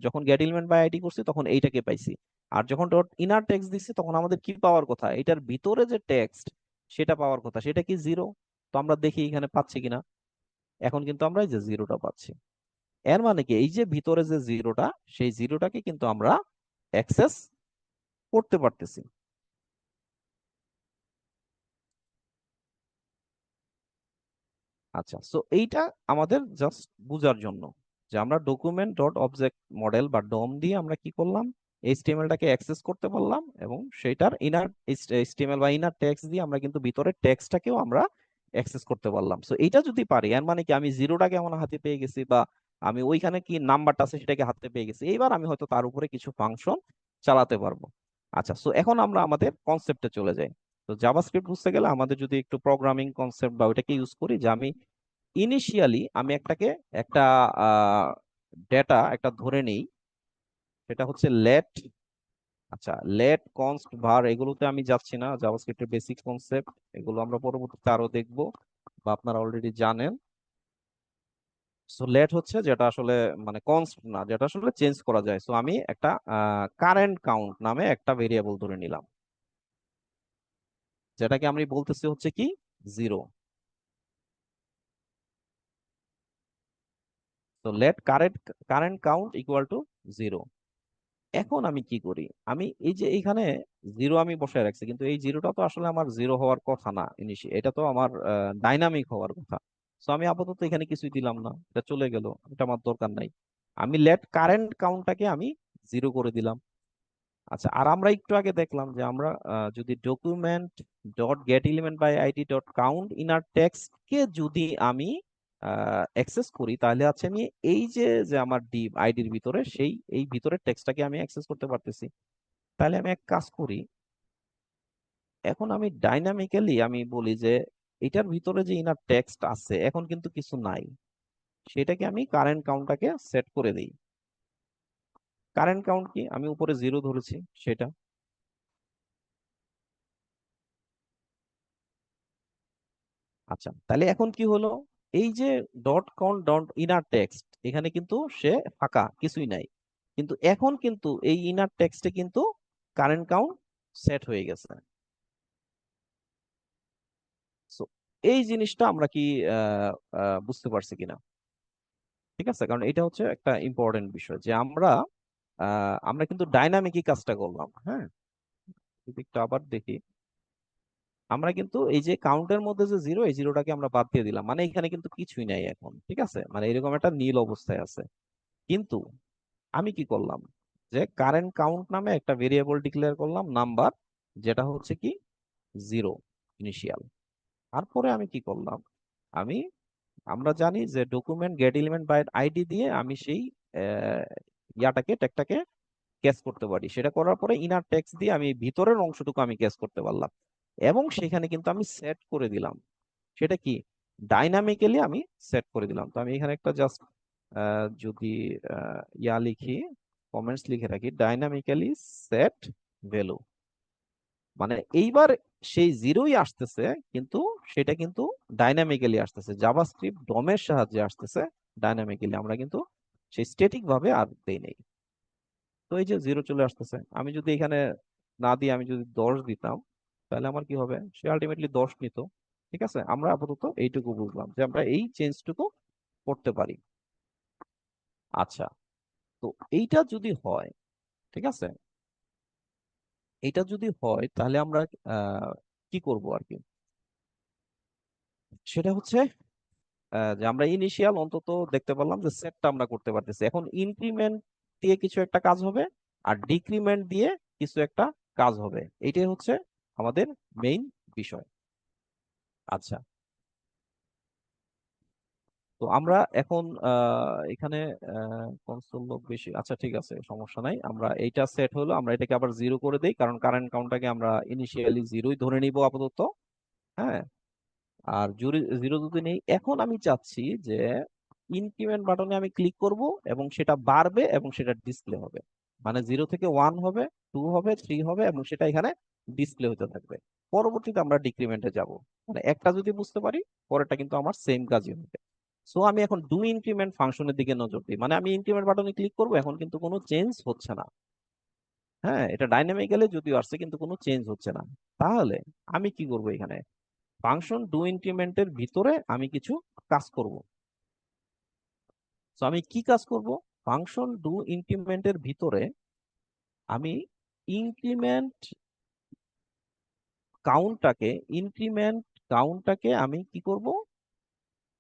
Speaker 1: যখন গেট এলিমেন্ট বাই আইডি করছি তখন এইটাকে পাইছি, আর যখন ডট ইনার টেক্সট দিচ্ছি তখন আমাদের কি পাওয়ার কথা, এটার ভিতরে যে টেক্সট সেটা পাওয়ার কথা, সেটা কি জিরো। তো আমরা দেখি এখানে পাচ্ছি কিনা, এখন কিন্তু আমরা এই যে জিরোটা পাচ্ছি। এর মানে কি, এই যে ভিতরে যে জিরোটা, সেই জিরোটাকে কিন্তু আমরা অ্যাক্সেস করতে পারতেছি। আচ্ছা, সো এইটা আমাদের জাস্ট বুঝার জন্য, যে আমরা ডকুমেন্ট ডট অবজেক্ট মডেল বা ডম দিয়ে আমরা কি করলাম, এইচটিএমএল টাকে অ্যাক্সেস করতে পারলাম, এবং সেটার ইনার এইচটিএমএল বা ইনার টেক্সট দিয়ে আমরা কিন্তু ভিতরের টেক্সটটাকেও আমরা অ্যাক্সেস করতে পারলাম। সো এইটা যদি পারি, এর মানে কি, আমি জিরোটাকে আমার হাতে পেয়ে গেছি, বা আমি ওইখানে কি নাম্বারটা আছে সেটাকে হাতে পেয়ে গেছি, এইবার আমি হয়তো তার উপরে কিছু ফাংশন চালাতে পারবো। আচ্ছা, সো এখন আমরা আমাদের কনসেপ্টে চলে যাই। তো জাভাস্ক্রিপ্ট বুঝতে গেলে আমাদের যদি একটু প্রোগ্রামিং কনসেপ্ট বা ওইটাকে ইউজ করি, যে আমি ইনিশিয়ালি আমি একটা ডেটা একটা ধরে নেই, সেটা হচ্ছে লেট। আচ্ছা, লেট কনস্ট ভার, এগুলোতে আমি যাচ্ছি না, জাভাস্ক্রিপ্টের বেসিক কনসেপ্ট, এগুলো আমরা পরবর্তীতে আরো দেখবো, বা আপনারা অলরেডি জানেন। সো লেট হচ্ছে যেটা আসলে মানে কনস্ট না, যেটা আসলে চেঞ্জ করা যায়। সো আমি একটা কারেন্ট কাউন্ট নামে একটা ভেরিয়েবল ধরে নিলাম, যেটাকে আমি বলতেছি হচ্ছে কি, জিরো। তো let current current count equal to zero. এখন আমি কি করি, আমি এই যে এইখানে জিরো আমি বসায় রাখছি, কিন্তু এই জিরোটা তো আসলে আমার জিরো হওয়ার কথা না, এটা তো আমার ডাইনামিক হওয়ার কথা। তো আমি আপাতত এখানে কিছুই দিলাম না, এটা চলে গেল, এটা আমার দরকার নাই। আমি লেট কারেন্ট কাউন্টটাকে আমি জিরো করে দিলাম। আচ্ছা, আর আমরা একটু আগে দেখলাম যে আমরা যদি document dot get element by ID dot count inner text কে যদি আমি অ্যাক্সেস করি, তাহলে আছে আমি এই যে যে আমার ডিv আইডির ভিতরে, সেই এই ভিতরের টেক্সটটাকে আমি অ্যাক্সেস করতে পারতেছি। তাহলে আমি এক কাজ করি, এখন আমি ডাইনামিক্যালি আমি বলি যে এটার ভিতরে যে ইনার টেক্সট আছে এখন কিন্তু কিছু নাই, সেটাকে আমি কারেন্ট কাউন্টটাকে সেট করে দিই। কারেন্ট কাউন্ট কি, আমি উপরে জিরো ধরেছি সেটা। আচ্ছা, তাহলে এখন কি হলো, এই যে dot count dot inner text, এখানে কিন্তু সে ফাঁকা, কিছুই নাই, কিন্তু এখন কিন্তু এই ইনার টেক্সটে কিন্তু কারেন্ট কাউন্ট সেট হয়ে গেছে। So, এই জিনিসটা আমরা কি আহ, বুঝতে পারছি কিনা? ঠিক আছে, কারণ এটা হচ্ছে একটা ইম্পর্টেন্ট বিষয়, যে আমরা কিন্তু ডাইনামিকই কাজটা করলাম, হ্যাঁ। যদি একটু আবার দেখি, আমরা কিন্তু এই যে কাউন্টের মধ্যে যে জিরো, এই জিরোটাকে আমরা বাদ দিয়ে দিলাম, মানে এখানে কিন্তু কিছুই নাই এখন, ঠিক আছে, মানে এরকম একটা নীল অবস্থায় আছে। কিন্তু আমি কি করলাম, যে কারেন্ট কাউন্ট নামে একটা ভেরিয়েবল ডিক্লেয়ার করলাম নাম্বার, যেটা হচ্ছে কি জিরো ইনিশিয়াল। তারপরে আমি কি করলাম, আমি আমরা জানি যে document get element by ID দিয়ে আমি সেই ইয়াটাকে ট্যাগটাকে ক্যাচ করতে পারি। সেটা করার পরে ইনার টেক্সট দিয়ে আমি ভিতরের অংশটুকু আমি ক্যাচ করতে পারলাম, এবং সেখানে কিন্তু আমি সেট করে দিলাম। সেটা কি, ডাইনামিক্যালি আমি সেট করে দিলাম। তো আমি এখানে একটা জাস্ট যদি ইয়া লিখি, কমেন্টস লিখে রাখি, ডাইনামিক্যালি সেট ভ্যালু, মানে এইবার সেই জিরোই আসতেছে, কিন্তু সেটা কিন্তু ডাইনামিক্যালি আসতেছে, জাভাস্ক্রিপ্ট ডমের সাহায্যে আসতেছে ডাইনামিক্যালি, আমরা কিন্তু সেই স্ট্যাটিক ভাবে আর দেই নেই। তো এই যে জিরো চলে আসতেছে, আমি যদি এখানে না দিয়ে আমি যদি 10 দিতাম, তাহলে আমার কি হবে, সে আলটিমেটলি 10 নিত। ঠিক আছে, আমরা আপাতত এইটুকু বুঝলাম যে আমরা এই চেঞ্জটুকু করতে পারি। আচ্ছা, তো এইটা যদি হয়, ঠিক আছে, এটা যদি হয় তাহলে আমরা কি করব আর কি, সেটা হচ্ছে যে আমরা ইনিশিয়াল অন্তত দেখতে পারলাম যে সেটটা আমরা করতে পারতেছি। এখন ইনক্রিমেন্ট দিয়ে কিছু একটা কাজ হবে, আর ডিক্রিমেন্ট দিয়ে কিছু একটা কাজ হবে, এইটাই হচ্ছে আমাদের মেইন বিষয়। আচ্ছা, তো আমরা এখন এখানে কনসোল লগ বেশি, আচ্ছা ঠিক আছে, সমস্যা নাই, আমরা এইটা সেট হলো, আমরা এটাকে আবার জিরো করে দেই, কারণ কারেন্ট কাউন্টটাকে আমরা ইনিশিয়ালি জিরোই ধরে নিব আপাতত। হ্যাঁ, আর জিরো জিরো যদি নেই, এখন আমি চাচ্ছি যে ইনক্রিমেন্ট বাটনে আমি ক্লিক করব, এবং সেটা বাড়বে এবং সেটা ডিসপ্লে হবে, মানে 0 থেকে 1 হবে, 2 হবে, 3 হবে, এবং সেটা এখানে ডিসপ্লে হতে থাকবে। পরবর্তীতে আমরা ডিক্রিমেন্টে যাব, মানে একটা যদি বুঝতে পারি, পরেরটা কিন্তু আমার সেম কাজই হবে। সো আমি এখন ডু ইনক্রিমেন্ট ফাংশনের দিকে নজর দিই, মানে আমি ইনক্রিমেন্ট বাটনে ক্লিক করব, এখন কিন্তু কোনো চেঞ্জ হচ্ছে না। হ্যাঁ, এটা ডাইনামিক্যালি যদিও আসছে, কিন্তু কোনো চেঞ্জ হচ্ছে না। তাহলে আমি কি করব, এখানে ফাংশন ডু ইনক্রিমেন্টের ভিতরে আমি কিছু কাজ করব। তো আমি কি কাজ করব, ফাংশন ডু ইনক্রিমেন্টের ভিতরে আমি ইনক্রিমেন্ট কাউন্টটাকে ইনক্রিমেন্ট কাউন্টটাকে আমি কি করব,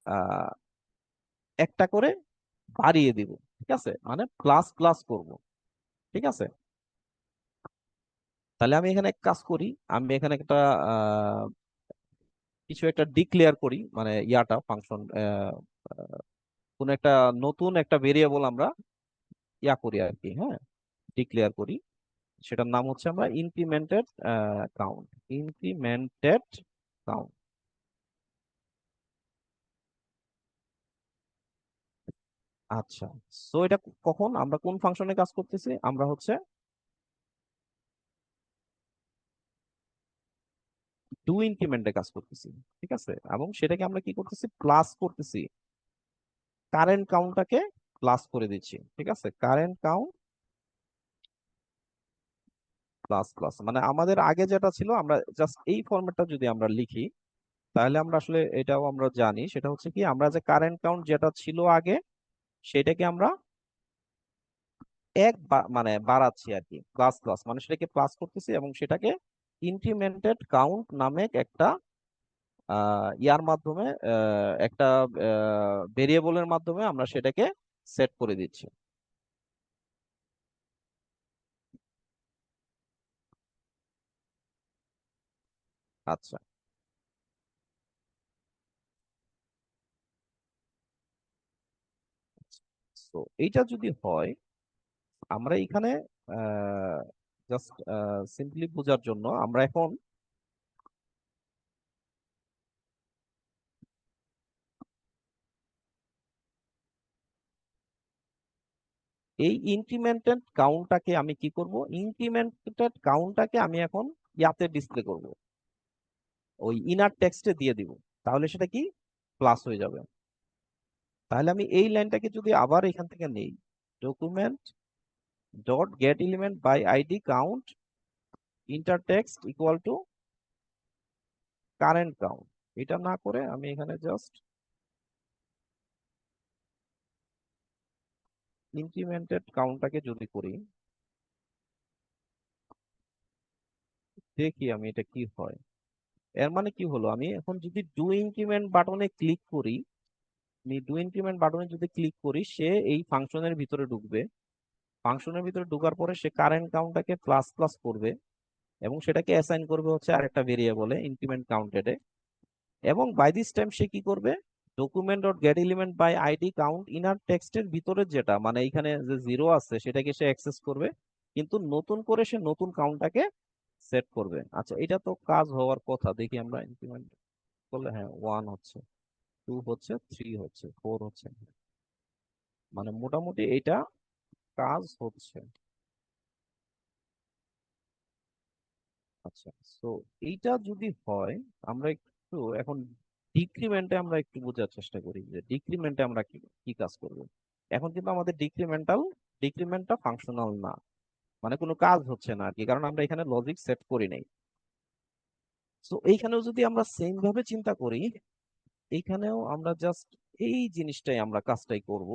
Speaker 1: আহ, একটা করে বাড়িয়ে দিব। ঠিক আছে, মানে প্লাস প্লাস করব। ঠিক আছে, তাহলে আমি এখানে এক কাজ করি, আমি এখানে একটা কিছু একটা ডিক্লেয়ার করি, মানে ইয়াটা ফাংশন, কোন একটা নতুন একটা ভেরিয়েবল আমরা ইয়া করি আর কি, হ্যাঁ, ডিক্লেয়ার করি। সেটার নাম হচ্ছে আমরা ইনক্রিমেন্টেড কাউন্ট, ইনক্রিমেন্টেড কাউন্ট। আচ্ছা, সো এটা কখন আমরা কোন ফাংশনে কাজ করতেছি, আমরা হচ্ছে ডু ইনক্রিমেন্টে কাজ করতেছি। ঠিক আছে, এবং সেটাকে আমরা কি করতেছি, প্লাস করতেছি, কারেন্ট কাউন্টটাকে প্লাস করে দিচ্ছি। ঠিক আছে, কারেন্ট কাউন্ট প্লাস প্লাস, মানে আমাদের আগে যেটা ছিল, আমরা জাস্ট এই ফরম্যাটটা যদি আমরা লিখি, তাহলে আমরা আসলে এটাও আমরা জানি, সেটা হচ্ছে কি, আমরা যে কারেন্ট কাউন্ট যেটা ছিল আগে, সেটাকে আমরা মানে বাড়াচ্ছি আর কি, প্লাস প্লাস, মানে সেটাকে প্লাস করতেছি, এবং সেটাকে ইনক্রিমেন্টেড কাউন্ট নামে একটা ইয়ার মাধ্যমে, একটা ভেরিয়েবলের মাধ্যমে আমরা সেটাকে সেট করে দিচ্ছি। আচ্ছা, তো এইটা যদি হয়, আমরা এখানে জাস্ট সিম্পলি বোঝার জন্য আমরা এখন এই ইনক্রিমেন্টেড কাউন্টটাকে আমি কি করব, ইনক্রিমেন্টেড কাউন্টটাকে আমি এখন ইয়াতে ডিসপ্লে করব, ওই ইনার টেক্সটে দিয়ে দিব, তাহলে সেটা কি প্লাস হয়ে যাবে। তাহলে আমি এই লাইনটাকে যদি আবার এখান থেকে নেই, document dot get element by ID count inter text equal to current count, এটা না করে আমি এখানে জাস্ট ইনক্রিমেন্টেড কাউন্টটাকে যদি করি, দেখি আমি এটা কি হয়। এর মানে কি হলো, আমি এখন যদি ডু ইনক্রিমেন্ট বাটনে ক্লিক করি, আমি ডু ইনক্রিমেন্ট বাটনে যদি ক্লিক করি, সে এই ফাংশনের ভিতরে ঢুকবে, ফাংশনের ভিতরে ঢোকার পরে সে কারেন্ট কাউন্টটাকে প্লাস প্লাস করবে, এবং সেটাকে অ্যাসাইন করবে হচ্ছে আরেকটা ভেরিয়েবলে ইনক্রিমেন্ট কাউন্টেডে। এবং বাই দিস টাইম সে কি করবে, document dot get element by ID count inner টেক্সটের ভিতরে যেটা, মানে এখানে যে জিরো আছে সেটাকে সে অ্যাক্সেস করবে, কিন্তু নতুন করে সে নতুন কাউন্টটাকে সেট করবে। আচ্ছা, এটা তো কাজ হওয়ার কথা, দেখি আমরা ইনক্রিমেন্ট করলে, হ্যাঁ 1 হচ্ছে, 2 হচ্ছে, 3 হচ্ছে, 4 হচ্ছে, মানে মোটামুটি এটা কাজ হচ্ছে। আচ্ছা, তো এইটা যদি হয়, আমরা একটু এখন ডিক্রিমেন্টে আমরা একটু বোঝার চেষ্টা করি যে ডিক্রিমেন্টে আমরা কি কি কাজ করব। এখন কিন্তু আমাদের ডিক্রিমেন্টটা ফাংশনাল না, মানে কোনো কাজ হচ্ছে না আর কি, কারণ আমরা এখানে লজিক সেট করি নাই। তো এইখানেও যদি আমরা সেম ভাবে চিন্তা করি, এইখানেও আমরা জাস্ট এই জিনিসটাই আমরা কাজটাই করব।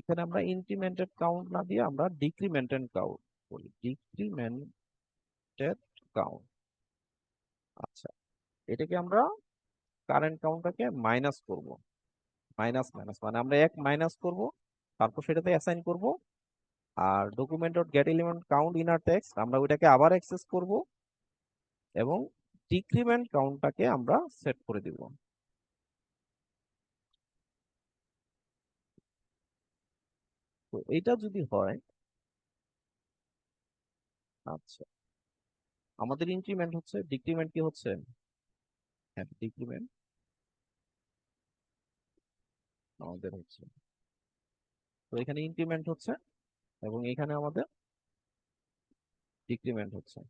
Speaker 1: এখানে আমরা ইনক্রিমেন্টেড কাউন্ট না দিয়ে আমরা ডিক্রিমেন্টেড কাউন্ট বলি, ডিক্রিমেন্টেড কাউন্ট। আচ্ছা, এটাকে আমরা কারেন্ট কাউন্টটাকে মাইনাস করব, মাইনাস মাইনাস মানে আমরা এক মাইনাস করব, তারপর সেটাতে অ্যাসাইন করব। আর document dot get element count inner text আমরা ওইটাকে আবার অ্যাক্সেস করব, এবং ডিক্রিমেন্ট কাউন্টটাকে আমরা সেট করে দিব। তো এটা যদি হয়, আচ্ছা, আমাদের ইনক্রিমেন্ট হচ্ছে, ডিক্রিমেন্ট কি হচ্ছে, হ্যাঁ ডিক্রিমেন্ট আমাদের হচ্ছে, তো এখানে ইনক্রিমেন্ট হচ্ছে এবং এখানে আমাদের ডিক্রিমেন্ট হচ্ছে।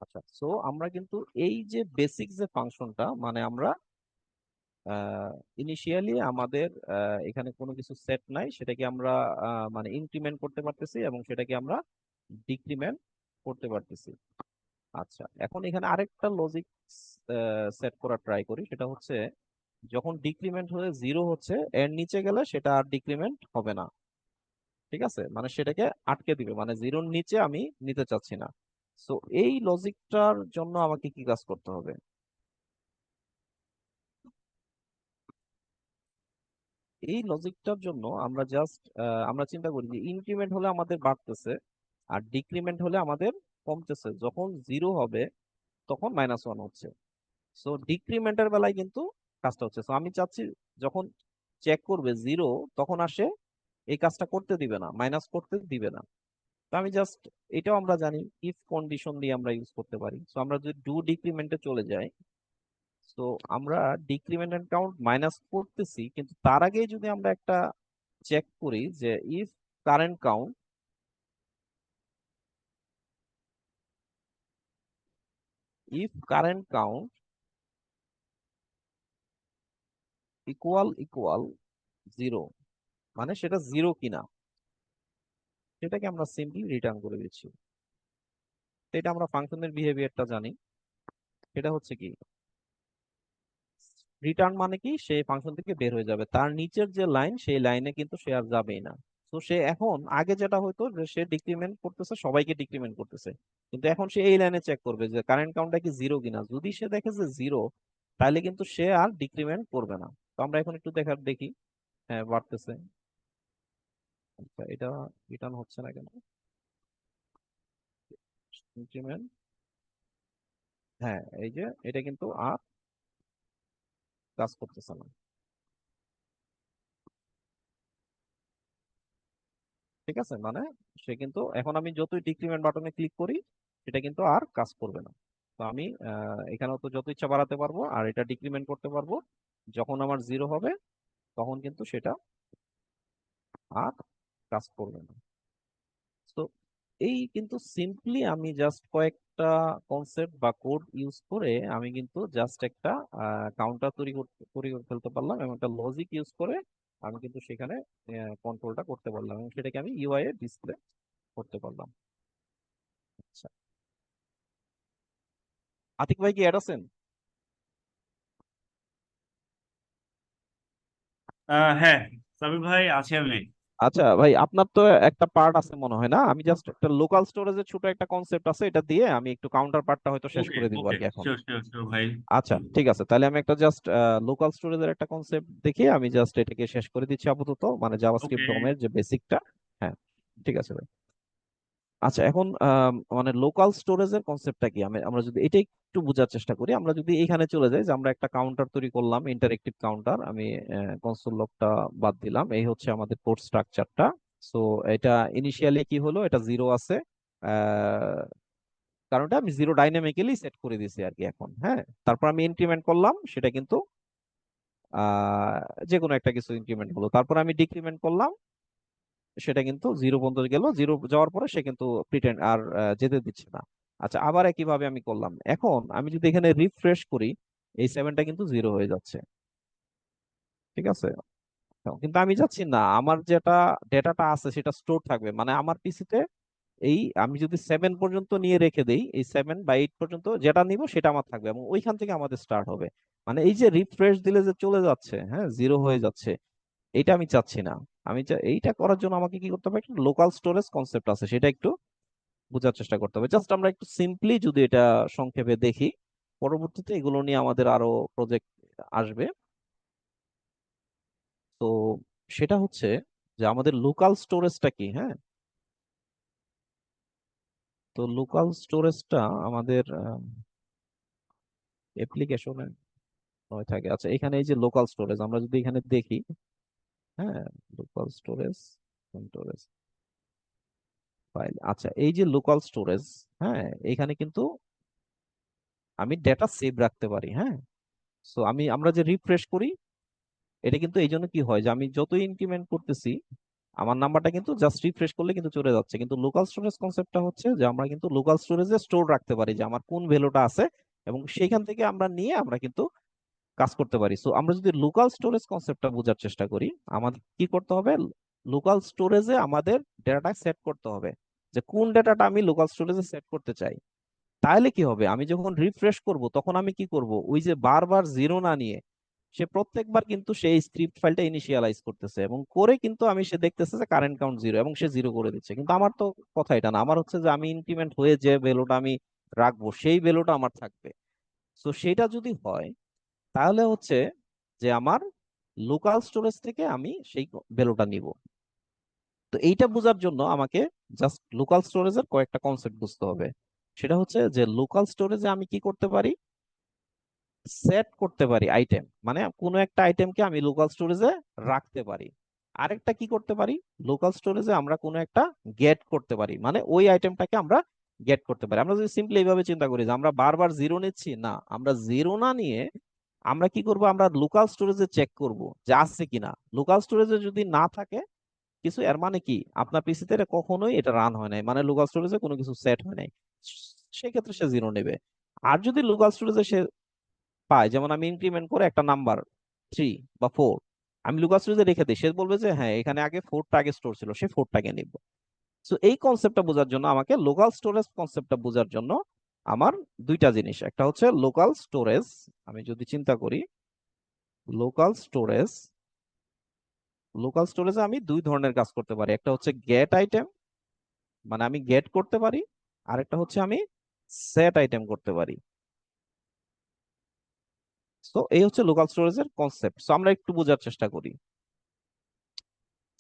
Speaker 1: আচ্ছা, সো আমরা কিন্তু এই যে বেসিক যে ফাংশনটা, মানে আমরা ইনিশিয়ালি আমাদের এখানে কোনো কিছু সেট নাই, সেটাকে আমরা মানে ইনক্রিমেন্ট করতে পারতেছি এবং সেটাকে আমরা ডিক্রিমেন্ট করতে পারতেছি। আচ্ছা, এখন এখানে আরেকটা লজিক সেট করার ট্রাই করি, সেটা হচ্ছে যখন ডিক্রিমেন্ট হয়ে 0 হচ্ছে, এর নিচে গেলে সেটা আর ডিক্রিমেন্ট হবে না। ঠিক আছে, মানে সেটাকে আটকে দিবে, মানে 0-র নিচে আমি নিতে চাচ্ছি না। সো এই লজিকটার জন্য আমাকে কি কাজ করতে হবে? এই লজিকটার জন্য আমরা জাস্ট আমরা চিন্তা করি যে ইনক্রিমেন্ট হলে আমাদের বাড়তেছে, আর ডিক্রিমেন্ট হলে আমাদের কমতেছে। যখন 0 হবে তখন -1 হচ্ছে। সো ডিক্রিমেন্টের বেলায় কিন্তু কাজটা হচ্ছে, সো আমি চাচ্ছি যখন চেক করবে 0, তখন আসে এই কাজটা করতে দিবে না, মাইনাস করতে দিবে না। তো আমি জাস্ট, এটাও আমরা জানি ইফ কন্ডিশন দিয়ে আমরা ইউজ করতে পারি। সো আমরা যদি ডু ডিক্রিমেন্টে চলে যাই, তো আমরা ডিক্রিমেন্ট এন্ড কাউন্ট মাইনাস করতেছি, কিন্তু তার আগে যদি আমরা একটা চেক করি যে if current count, if current count equal 0, মানে সেটা 0 কিনা, সেটাকে আমরা সিম্পলি রিটার্ন করে দিচ্ছি। তো এটা আমরা ফাংশনের বিহেভিয়ারটা জানি, সেটা হচ্ছে কি, রিটার্ন মানে কি, সে ফাংশন থেকে বের হয়ে যাবে, তার নিচের যে লাইন সেই লাইনে কিন্তু সে আর যাবেই না। তো সে এখন, আগে যেটা হতো যে সে ডিক্রিমেন্ট করতেছে, সবাইকে ডিক্রিমেন্ট করতেছে, কিন্তু এখন সে এই লাইনে চেক করবে যে কারেন্ট কাউন্টটা কি 0 কিনা, যদি সে দেখে যে 0, তাহলে কিন্তু সে আর ডিক্রিমেন্ট করবে না। তো আমরা এখন একটু দেখি, হ্যাঁ বাড়তেছে। আচ্ছা, এটা রিটার্ন হচ্ছে না কেন, ইনক্রিমেন্ট, হ্যাঁ এই যে এটা কিন্তু আর কাজ করতেছে না। ঠিক আছে, মানে সে কিন্তু এখন আমি যতই ডিক্রিমেন্ট বাটনে ক্লিক করি, সেটা কিন্তু আর কাজ করবে না। তো আমি এখানেও তো যত ইচ্ছা বাড়াতে পারবো আর এটা ডিক্রিমেন্ট করতে পারবো, যখন আমার 0 হবে তখন কিন্তু সেটা আর কাজ করবে না। তো এই কিন্তু সিম্পলি আমি জাস্ট কয়েকটা কনসেপ্ট বা কোড ইউজ করে আমি কিন্তু জাস্ট একটা কাউন্টার তৈরি করে ফেলতে পারলাম, এবং একটা লজিক ইউজ করে আমি কিন্তু সেখানে কন্ট্রোলটা করতে পারলাম, এবং সেটাকে আমি ইউআই এ ডিসপ্লে করতে পারলাম। আচ্ছা, আতিক ভাই কি অ্যাড আছেন?
Speaker 3: হ্যাঁ, সাবির ভাই আছি আমি।
Speaker 1: আচ্ছা ভাই, আপনার তো একটা পার্ট আছে মনে হয়, না? আমি জাস্ট একটা লোকাল স্টোরেজের ছোট একটা কনসেপ্ট আছে, এটা দিয়ে আমি একটু কাউন্টার পার্টটা হয়তো শেষ
Speaker 3: ওকে
Speaker 1: করে দিব আর
Speaker 3: ওকে,
Speaker 1: কি এখন।
Speaker 3: শিওর শিওর শিওর ভাই।
Speaker 1: আচ্ছা ঠিক আছে, তাহলে আমি একটা জাস্ট লোকাল স্টোরেজের একটা কনসেপ্ট দেখে আমি জাস্ট এটাকে শেষ করে দিচ্ছি আপাতত, মানে জাভাস্ক্রিপ্ট
Speaker 3: ওকে।
Speaker 1: ডোমের যে বেসিকটা। হ্যাঁ, ঠিক আছে ভাই। আচ্ছা এখন মানে লোকাল স্টোরেজের কনসেপ্টটা কি, আমরা যদি এটা একটু বোঝার চেষ্টা করি, আমরা যদি এখানে চলে যাই যে আমরা একটা কাউন্টার তৈরি করলাম, ইন্টারেক্টিভ কাউন্টার। আমি কনসোল লগটা বাদ দিলাম, এই হচ্ছে আমাদের কোড স্ট্রাকচারটা। সো এটা ইনিশিয়ালি কি হলো, এটা জিরো আছে, আহ, কারণটা আমি জিরো ডাইনামিক্যালি সেট করে দিয়েছি আর কি এখন। হ্যাঁ, তারপর আমি ইনক্রিমেন্ট করলাম, সেটা কিন্তু আহ যে কোনো একটা কিছু ইনক্রিমেন্ট হলো, তারপর আমি ডিক্রিমেন্ট করলাম, সেটা কিন্তু জিরো পর্যন্ত গেল, জিরো যাওয়ার পরে সে কিন্তু প্রিটেন্ড আর যেতে দিচ্ছে না। আচ্ছা, আবার একইভাবে আমি করলাম, এখন আমি যদি এখানে রিফ্রেশ করি, এই সেভেনটা কিন্তু জিরো হয়ে যাচ্ছে, ঠিক আছে? কিন্তু আমি যাচ্ছি না, আমার যেটা ডেটাটা আছে সেটা স্টোর থাকবে, মানে আমার পিসিতে এই আমি যদি সেভেন পর্যন্ত নিয়ে রেখে দেই, এই 7 বা 8 পর্যন্ত যেটা নিব সেটা আমার থাকবে এবং ওইখান থেকে আমাদের স্টার্ট হবে। মানে এই যে রিফ্রেশ দিলে যে চলে যাচ্ছে, হ্যাঁ, জিরো হয়ে যাচ্ছে, এটা আমি চাচ্ছি না। এইটা করার জন্য আমাকে কি করতে হবে, একটা লোকাল স্টোরেজ কনসেপ্ট আছে, সেটা একটু বোঝার চেষ্টা করতে হবে। জাস্ট আমরা একটু সিম্পলি যদি এটা সংক্ষেপে দেখি, পরবর্তীতে এগুলো নিয়ে আমাদের আরো প্রজেক্ট আসবে। তো সেটা হচ্ছে যে আমাদের লোকাল স্টোরেজটা কি। হ্যাঁ, তো লোকাল স্টোরেজটা আমাদের অ্যাপ্লিকেশনে হয়ে থাকে। আচ্ছা, এখানে এই যে লোকাল স্টোরেজ আমরা যদি এখানে দেখি, হ্যাঁ, লোকাল স্টোরেজ, স্টোরেজ ফাইল, আচ্ছা এই যে লোকাল স্টোরেজ, হ্যাঁ, এখানে কিন্তু আমি ডেটা সেভ রাখতে পারি। হ্যাঁ, সো আমরা যে রিফ্রেশ করি, এটা কিন্তু এই জন্য কি হয় যে আমি যতই ইনক্রিমেন্ট করতেছি, আমার নাম্বারটা কিন্তু জাস্ট রিফ্রেশ করলে কিন্তু চলে যাচ্ছে। কিন্তু লোকাল স্টোরেজ কনসেপ্টটা হচ্ছে যে আমরা কিন্তু লোকাল স্টোরেজে স্টোর রাখতে পারি যে আমার কোন ভ্যালুটা আছে, এবং সেইখান থেকে আমরা নিয়ে আমরা কিন্তু কাজ করতে পারি। সো আমরা যদি লোকাল স্টোরেজ কনসেপ্টটা বোঝার চেষ্টা করি, আমাদের কি করতে হবে, লোকাল স্টোরেজে আমাদের ডেটাটা সেট করতে হবে, যে কোন ডেটাটা আমি লোকাল স্টোরেজে সেট করতে চাই। তাহলে কি হবে, আমি যখন রিফ্রেশ করব তখন আমি কি করব, ওই যে বারবার জিরো না নিয়ে সে প্রত্যেকবার কিন্তু সেই স্ক্রিপ্ট ফাইলটা ইনিশিয়ালাইজ করতেছে, এবং করে কিন্তু আমি সে দেখতেছে যে কারেন্ট কাউন্ট জিরো এবং সে জিরো করে দিচ্ছে। কিন্তু আমার তো কথা এটা না, আমার হচ্ছে যে আমি ইনক্রিমেন্ট হয়ে যে ভ্যালুটা আমি রাখবো সেই ভ্যালুটা আমার থাকবে। তো সেটা যদি হয়, তাহলে হচ্ছে যে আমার লোকাল স্টোরেজ থেকে আমি সেই ভ্যালুটা নিব। তো এইটা বোঝার জন্য আমাকে জাস্ট লোকাল স্টোরেজের কয়েকটা কনসেপ্ট বুঝতে হবে। সেটা হচ্ছে যে লোকাল স্টোরেজে আমি কি করতে পারি, সেট করতে পারি আইটেম, মানে কোনো একটা আইটেমকে আমি লোকাল স্টোরেজে রাখতে পারি। আরেকটা কি করতে পারি, লোকাল স্টোরেজে আমরা কোনো একটা গেট করতে পারি, মানে ওই আইটেমটাকে আমরা গেট করতে পারি। আমরা যদি সিম্পলি এইভাবে চিন্তা করি যে আমরা বারবার জিরো নিচ্ছি, না, আমরা জিরো না নিয়ে আমরা কি করব, আমরা লোকাল স্টোরেজে চেক করব যে আছে কিনা। লোকাল স্টোরেজে যদি না থাকে কিছু, এর মানে কি আপনার পিসিতে কখনোই এটা রান হয় নাই, মানে লোকাল স্টোরেজে কোনো কিছু সেট হয় নাই, সেক্ষেত্রে সে জিরো নেবে। আর যদি লোকাল স্টোরেজে সে পায়, যেমন আমি ইনক্রিমেন্ট করে একটা নাম্বার 3 বা 4 আমি লোকাল স্টোরেজে রেখে দিই, সে বলবে যে হ্যাঁ এখানে আগে ফোরটা আগে স্টোর ছিল, সে ফোরটাকে নিব। তো এই কনসেপ্টটা বোঝার জন্য আমাকে লোকাল স্টোরেজ কনসেপ্টটা বোঝার জন্য আমার দুইটা জিনিস, একটা হচ্ছে লোকাল স্টোরেজ, আমি যদি চিন্তা করি লোকাল স্টোরেজ, লোকাল স্টোরেজে আমি দুই ধরনের কাজ করতে পারি, একটা হচ্ছে গেট আইটেম, মানে আমি গেট করতে পারি, আরেকটা হচ্ছে আমি সেট আইটেম করতে পারি। তো এই হচ্ছে লোকাল স্টোরেজের কনসেপ্ট। সো আমরা একটু বোঝার চেষ্টা করি।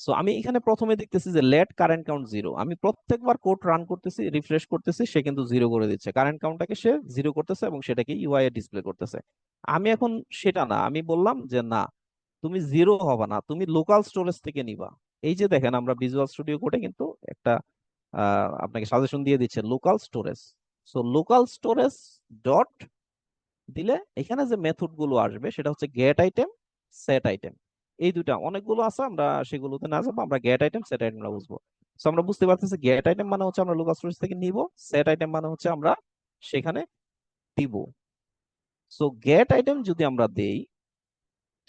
Speaker 1: সো আমি এখানে প্রথমে দেখতেছি যে লেট কারেন্ট কাউন্ট জিরো, আমি প্রত্যেকবার কোড রান করতেছি, রিফ্রেশ করতেছি, সে কিন্তু জিরো করে দিচ্ছে, কারেন্ট কাউন্টটাকে সে জিরো করতেছে এবং সেটাকে ইউআই এ ডিসপ্লে করতেছে। আমি এখন সেটা না, আমি বললাম যে না, তুমি জিরো হবে না, তুমি লোকাল স্টোরেজ থেকে নিবা। এই যে দেখেন, আমরা ভিজুয়াল স্টুডিও কোডে কিন্তু একটা আপনাকে সাজেশন দিয়ে দিচ্ছে local storage. So local storage dot দিলে এখানে যে মেথড গুলো আসবে সেটা হচ্ছে গেট আইটেম, সেট আইটেম। এই দুটা অনেকগুলো আছে, আমরা সেগুলোতে না যাবো, আমরা গেট আইটেম সেট আইটেমটা বুঝবো। তো আমরা বুঝতে পারতেছি গেট আইটেম মানে হচ্ছে আমরা লোকাল স্টোরেজ থেকে নিব, সেট আইটেম মানে হচ্ছে আমরা সেখানে দিব। সো গেট আইটেম যদি আমরা দেই,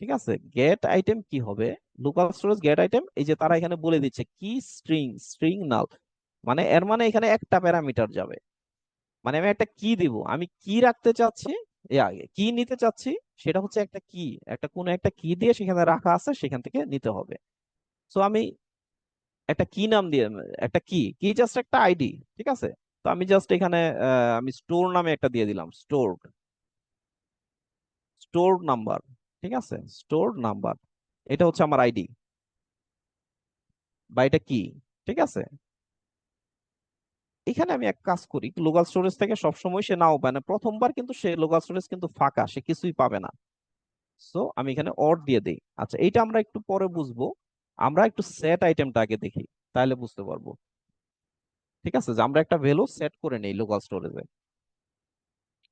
Speaker 1: ঠিক আছে, গেট আইটেম কি হবে, লোকাল স্টোরেজ গেট আইটেম, এই যে তারা এখানে বলে দিচ্ছে কি স্ট্রিং, স্ট্রিং নাল, মানে এর মানে এখানে একটা প্যারামিটার যাবে, মানে আমি একটা কি দিব, আমি কি রাখতে চাচ্ছি, আগে কি নিতে চাচ্ছি সেটা হচ্ছে একটা কি, একটা কোনো একটা কি দিয়ে সেখানে রাখা আছে, সেখান থেকে নিতে হবে। সো আমি একটা কি নাম দিয়ে, একটা কি কি জাস্ট একটা আইডি, ঠিক আছে। তো আমি জাস্ট এখানে আমি স্টোর নামে একটা দিয়ে দিলাম, স্টোর স্টোর নাম্বার, ঠিক আছে, স্টোর নাম্বার, এটা হচ্ছে আমার আইডি বা এটা কি, ঠিক আছে। এখানে আমি এক কাজ করি, লোকাল স্টোরেজ থেকে সবসময় সে নাও পায় না, প্রথমবার কিন্তু সে লোকাল স্টোরেজ কিন্তু ফাঁকা, সে কিছুই পাবে না। সো আমি এখানে অর দিয়ে দিই। আচ্ছা, এইটা আমরা একটু পরে বুঝবো, আমরা একটু সেট আইটেমটা আগে দেখি, তাহলে বুঝতে পারবো। ঠিক আছে, যে আমরা একটা ভ্যালু সেট করে নেই লোকাল স্টোরেজে।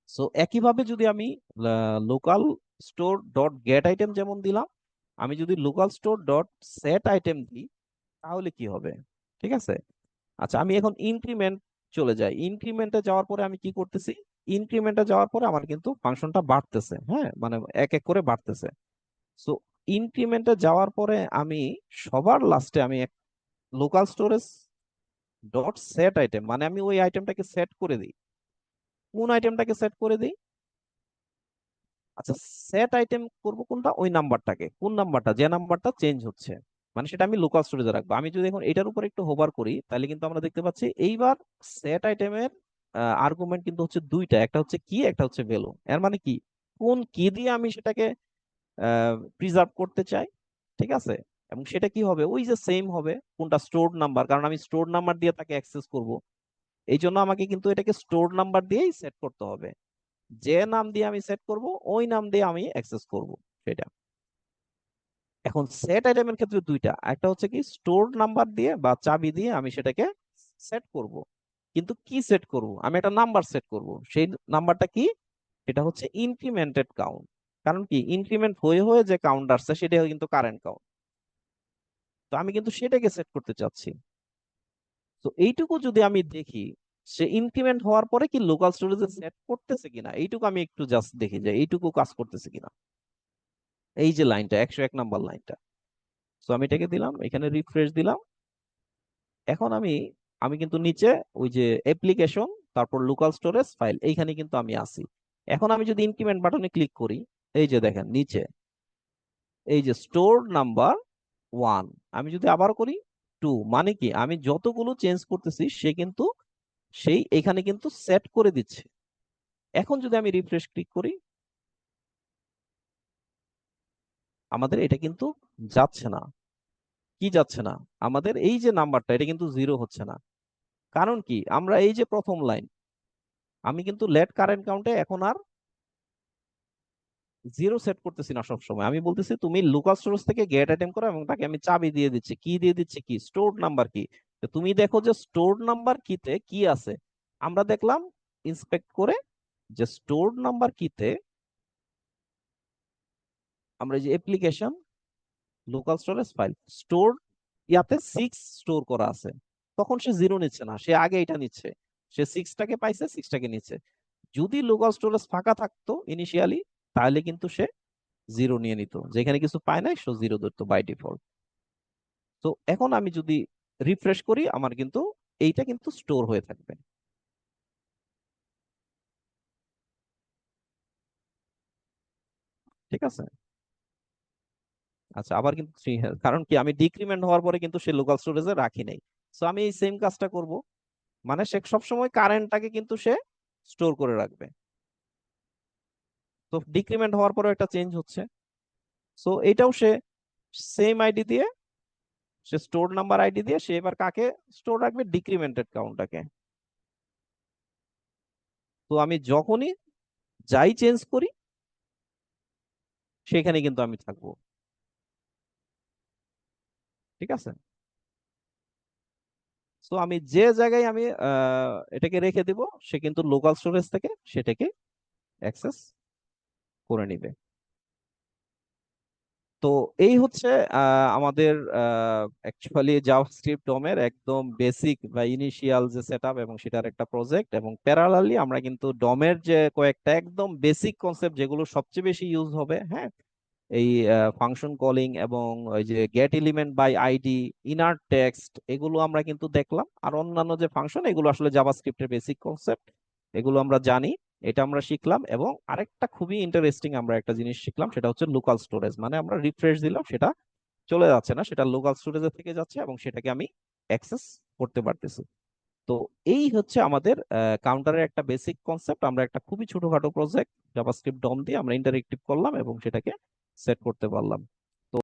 Speaker 1: সো একইভাবে যদি আমি local store dot gate item যেমন দিলাম, আমি যদি local store dot set item দিই, তাহলে কি হবে? ঠিক আছে। আচ্ছা, আমি এখন ইনক্রিমেন্ট চলে যাই। ইনক্রিমেন্টে যাওয়ার পরে আমি কি করতেছি, ইনক্রিমেন্টে যাওয়ার পরে আমার কিন্তু ফাংশনটা বাড়তেছে, হ্যাঁ, মানে এক এক করে বাড়তেছে। সো ইনক্রিমেন্টে যাওয়ার পরে আমি সবার লাস্টে আমি local storage dot set item, মানে আমি ওই আইটেমটাকে সেট করে দিই। কোন আইটেমটাকে সেট করে দিই? আচ্ছা, সেট আইটেম করব কোনটা? ওই নাম্বারটাকে, কোন নাম্বারটা, যে নাম্বারটা চেঞ্জ হচ্ছে, মানে সেটা আমি লোকাল স্টোরেজে রাখবো। আমি যদি এখন এটার উপর একটু হোভার করি, তাহলে কিন্তু আমরা দেখতে পাচ্ছি এইবার সেট আইটেমের আর্গুমেন্ট কিন্তু হচ্ছে দুইটা, একটা হচ্ছে কি, একটা হচ্ছে ভ্যালু। এর মানে কি, কোন কি দিয়ে আমি সেটাকে প্রিজার্ভ করতে চাই, ঠিক আছে। এবং সেটা কি হবে, ওই যে সেম হবে, কোনটা, স্টোর নাম্বার, কারণ আমি স্টোর নাম্বার দিয়ে তাকে অ্যাক্সেস করব। এই জন্য আমাকে কিন্তু এটাকে স্টোর নাম্বার দিয়েই সেট করতে হবে। যে নাম দিয়ে আমি সেট করব, ওই নাম দিয়ে আমি অ্যাক্সেস করব সেটা। এখন সেট আইটেমের ক্ষেত্রে দুইটা, একটা হচ্ছে কি স্টোর নাম্বার দিয়ে বা চাবি দিয়ে আমি সেটাকে সেট করব। কিন্তু কি সেট করব? আমি একটা নাম্বার সেট করব, সেই নাম্বারটা কি? এটা হচ্ছে ইনক্রিমেন্টেড কাউন্ট। কারণ কি, ইনক্রিমেন্ট হয়ে হয়ে যে কাউন্ট আসছে সেটা কিন্তু কারেন্ট কাউন্ট। তো আমি কিন্তু সেটাকে সেট করতে চাচ্ছি। তো এইটুকু যদি আমি দেখি, সে ইনক্রিমেন্ট হওয়ার পরে কি লোকাল স্টোরেজে সেট করতেছে কিনা, এইটুকু আমি একটু জাস্ট দেখি যে এইটুকু কাজ করতেছে কিনা। এই যে লাইনটা, 101 নাম্বার লাইনটা। তো আমি এটাকে দিলাম, এখানে রিফ্রেশ দিলাম। এখন আমি আমি কিন্তু নিচে ওই যে অ্যাপ্লিকেশন, তারপর লোকাল স্টোরেজ ফাইল, এইখানে কিন্তু আমি আসি। এখন আমি যদি ইনক্রিমেন্ট বাটনে ক্লিক করি, এই যে দেখেন নিচে এই যে স্টোর নাম্বার 1, আমি যদি আবার করি 2, মানে কি আমি যতগুলো চেঞ্জ করতেছি সে কিন্তু সেই এখানে কিন্তু সেট করে দিচ্ছে। এখন যদি আমি রিফ্রেশ ক্লিক করি, আমাদের এটা কিন্তু যাচ্ছে না। কি যাচ্ছে না? আমাদের এই যে নাম্বারটা, এটা কিন্তু জিরো হচ্ছে না। কারণ কি, আমরা এই যে প্রথম লাইন, আমি কিন্তু লেট কারেন্ট কাউন্টে এখন আর জিরো সেট করতেছি না। সব সময় আমি বলতেছি তুমি লোকাল স্টোরেজ থেকে গেট আইটেম করো, এবং তাকে আমি চাবি দিয়ে দিচ্ছি, কি দিয়ে দিচ্ছি, কি স্টোর নাম্বার কি। তো তুমি দেখো যে স্টোর নাম্বার কিতে কি আছে। আমরা দেখলাম ইন্সপেক্ট করে যে স্টোর নাম্বার কিতে আমরা এই যে application local storage file store ইয়াতে 6 স্টোর করা আছে, তখন সে জিরো নিচ্ছে না, সে আগে এটা নিচ্ছে। সে সিক্সটাকে পাইছে, সিক্সটাকে নিচ্ছে। যদি লোকাল স্টোরেজ ফাঁকা থাকতো ইনিশিয়ালি, তাহলে কিন্তু সে জিরো নিয়ে নিত, যেখানে কিছু পায় নাই সে জিরো ধরতো বাই ডিফল্ট। তো এখন আমি যদি রিফ্রেশ করি, আমার কিন্তু এইটা কিন্তু স্টোর হয়ে থাকবে। ঠিক আছে। আচ্ছা, আবার কিন্তু কারণ কি, আমি ডিক্রিমেন্ট হওয়ার পরে কিন্তু সে লোকাল স্টোরেজে রাখি নাই। সো আমি এই সেম কাজটা করব, মানে সে সবসময় কারেন্টটাকে কিন্তু সে স্টোর করে রাখবে। তো ডিক্রিমেন্ট হওয়ার পরে একটা চেঞ্জ হচ্ছে। সো এটাও সে সেম আইডি দিয়ে, সে স্টোর নাম্বার আইডি দিয়ে সে এবার কাকে স্টোর রাখবে? ডিক্রিমেন্টেড কাউন্টটাকে। তো আমি যখনই যাই চেঞ্জ করি, সেখানে কিন্তু আমি থাকবো। ঠিক আছে। তো আমি যে জায়গায় আমি এটাকে রেখে দিব, সে কিন্তু লোকাল স্টোরেজ থেকে সেটাকে অ্যাক্সেস করে নিবে। তো এই হচ্ছে আমাদের অ্যাকচুয়ালি জাভাস্ক্রিপ্ট ডোমের একদম বেসিক বা ইনিশিয়াল যে সেটআপ, এবং সেটার একটা প্রজেক্ট। এবং প্যারালালি আমরা কিন্তু ডোমের যে কয়েকটা একদম বেসিক কনসেপ্ট, যেগুলো সবচেয়ে বেশি ইউজ হবে, হ্যাঁ, এই ফাংশন কলিং এবং ওই যে get element by ID, inner text, এগুলো আমরা কিন্তু দেখলাম। আর অন্যান্য যে ফাংশন, এগুলো আসলে জাভাস্ক্রিপ্টের বেসিক কনসেপ্ট, এগুলো আমরা জানি। এটা আমরা শিখলাম। এবং আরেকটা খুবই ইন্টারেস্টিং আমরা একটা জিনিস শিখলাম, সেটা হচ্ছে লোকাল স্টোরেজ। মানে আমরা রিফ্রেশ দিলাম, সেটা চলে যাচ্ছে না, সেটা লোকাল স্টোরেজে থেকে যাচ্ছে এবং সেটাকে আমি অ্যাক্সেস করতে পারতেছি। তো এই হচ্ছে আমাদের কাউন্টারের একটা বেসিক কনসেপ্ট। আমরা একটা খুবই ছোটখাটো প্রজেক্ট জাভাস্ক্রিপ্ট ডম দিয়ে আমরা ইন্টারেক্টিভ করলাম এবং সেটাকে সেট করতে পারলাম।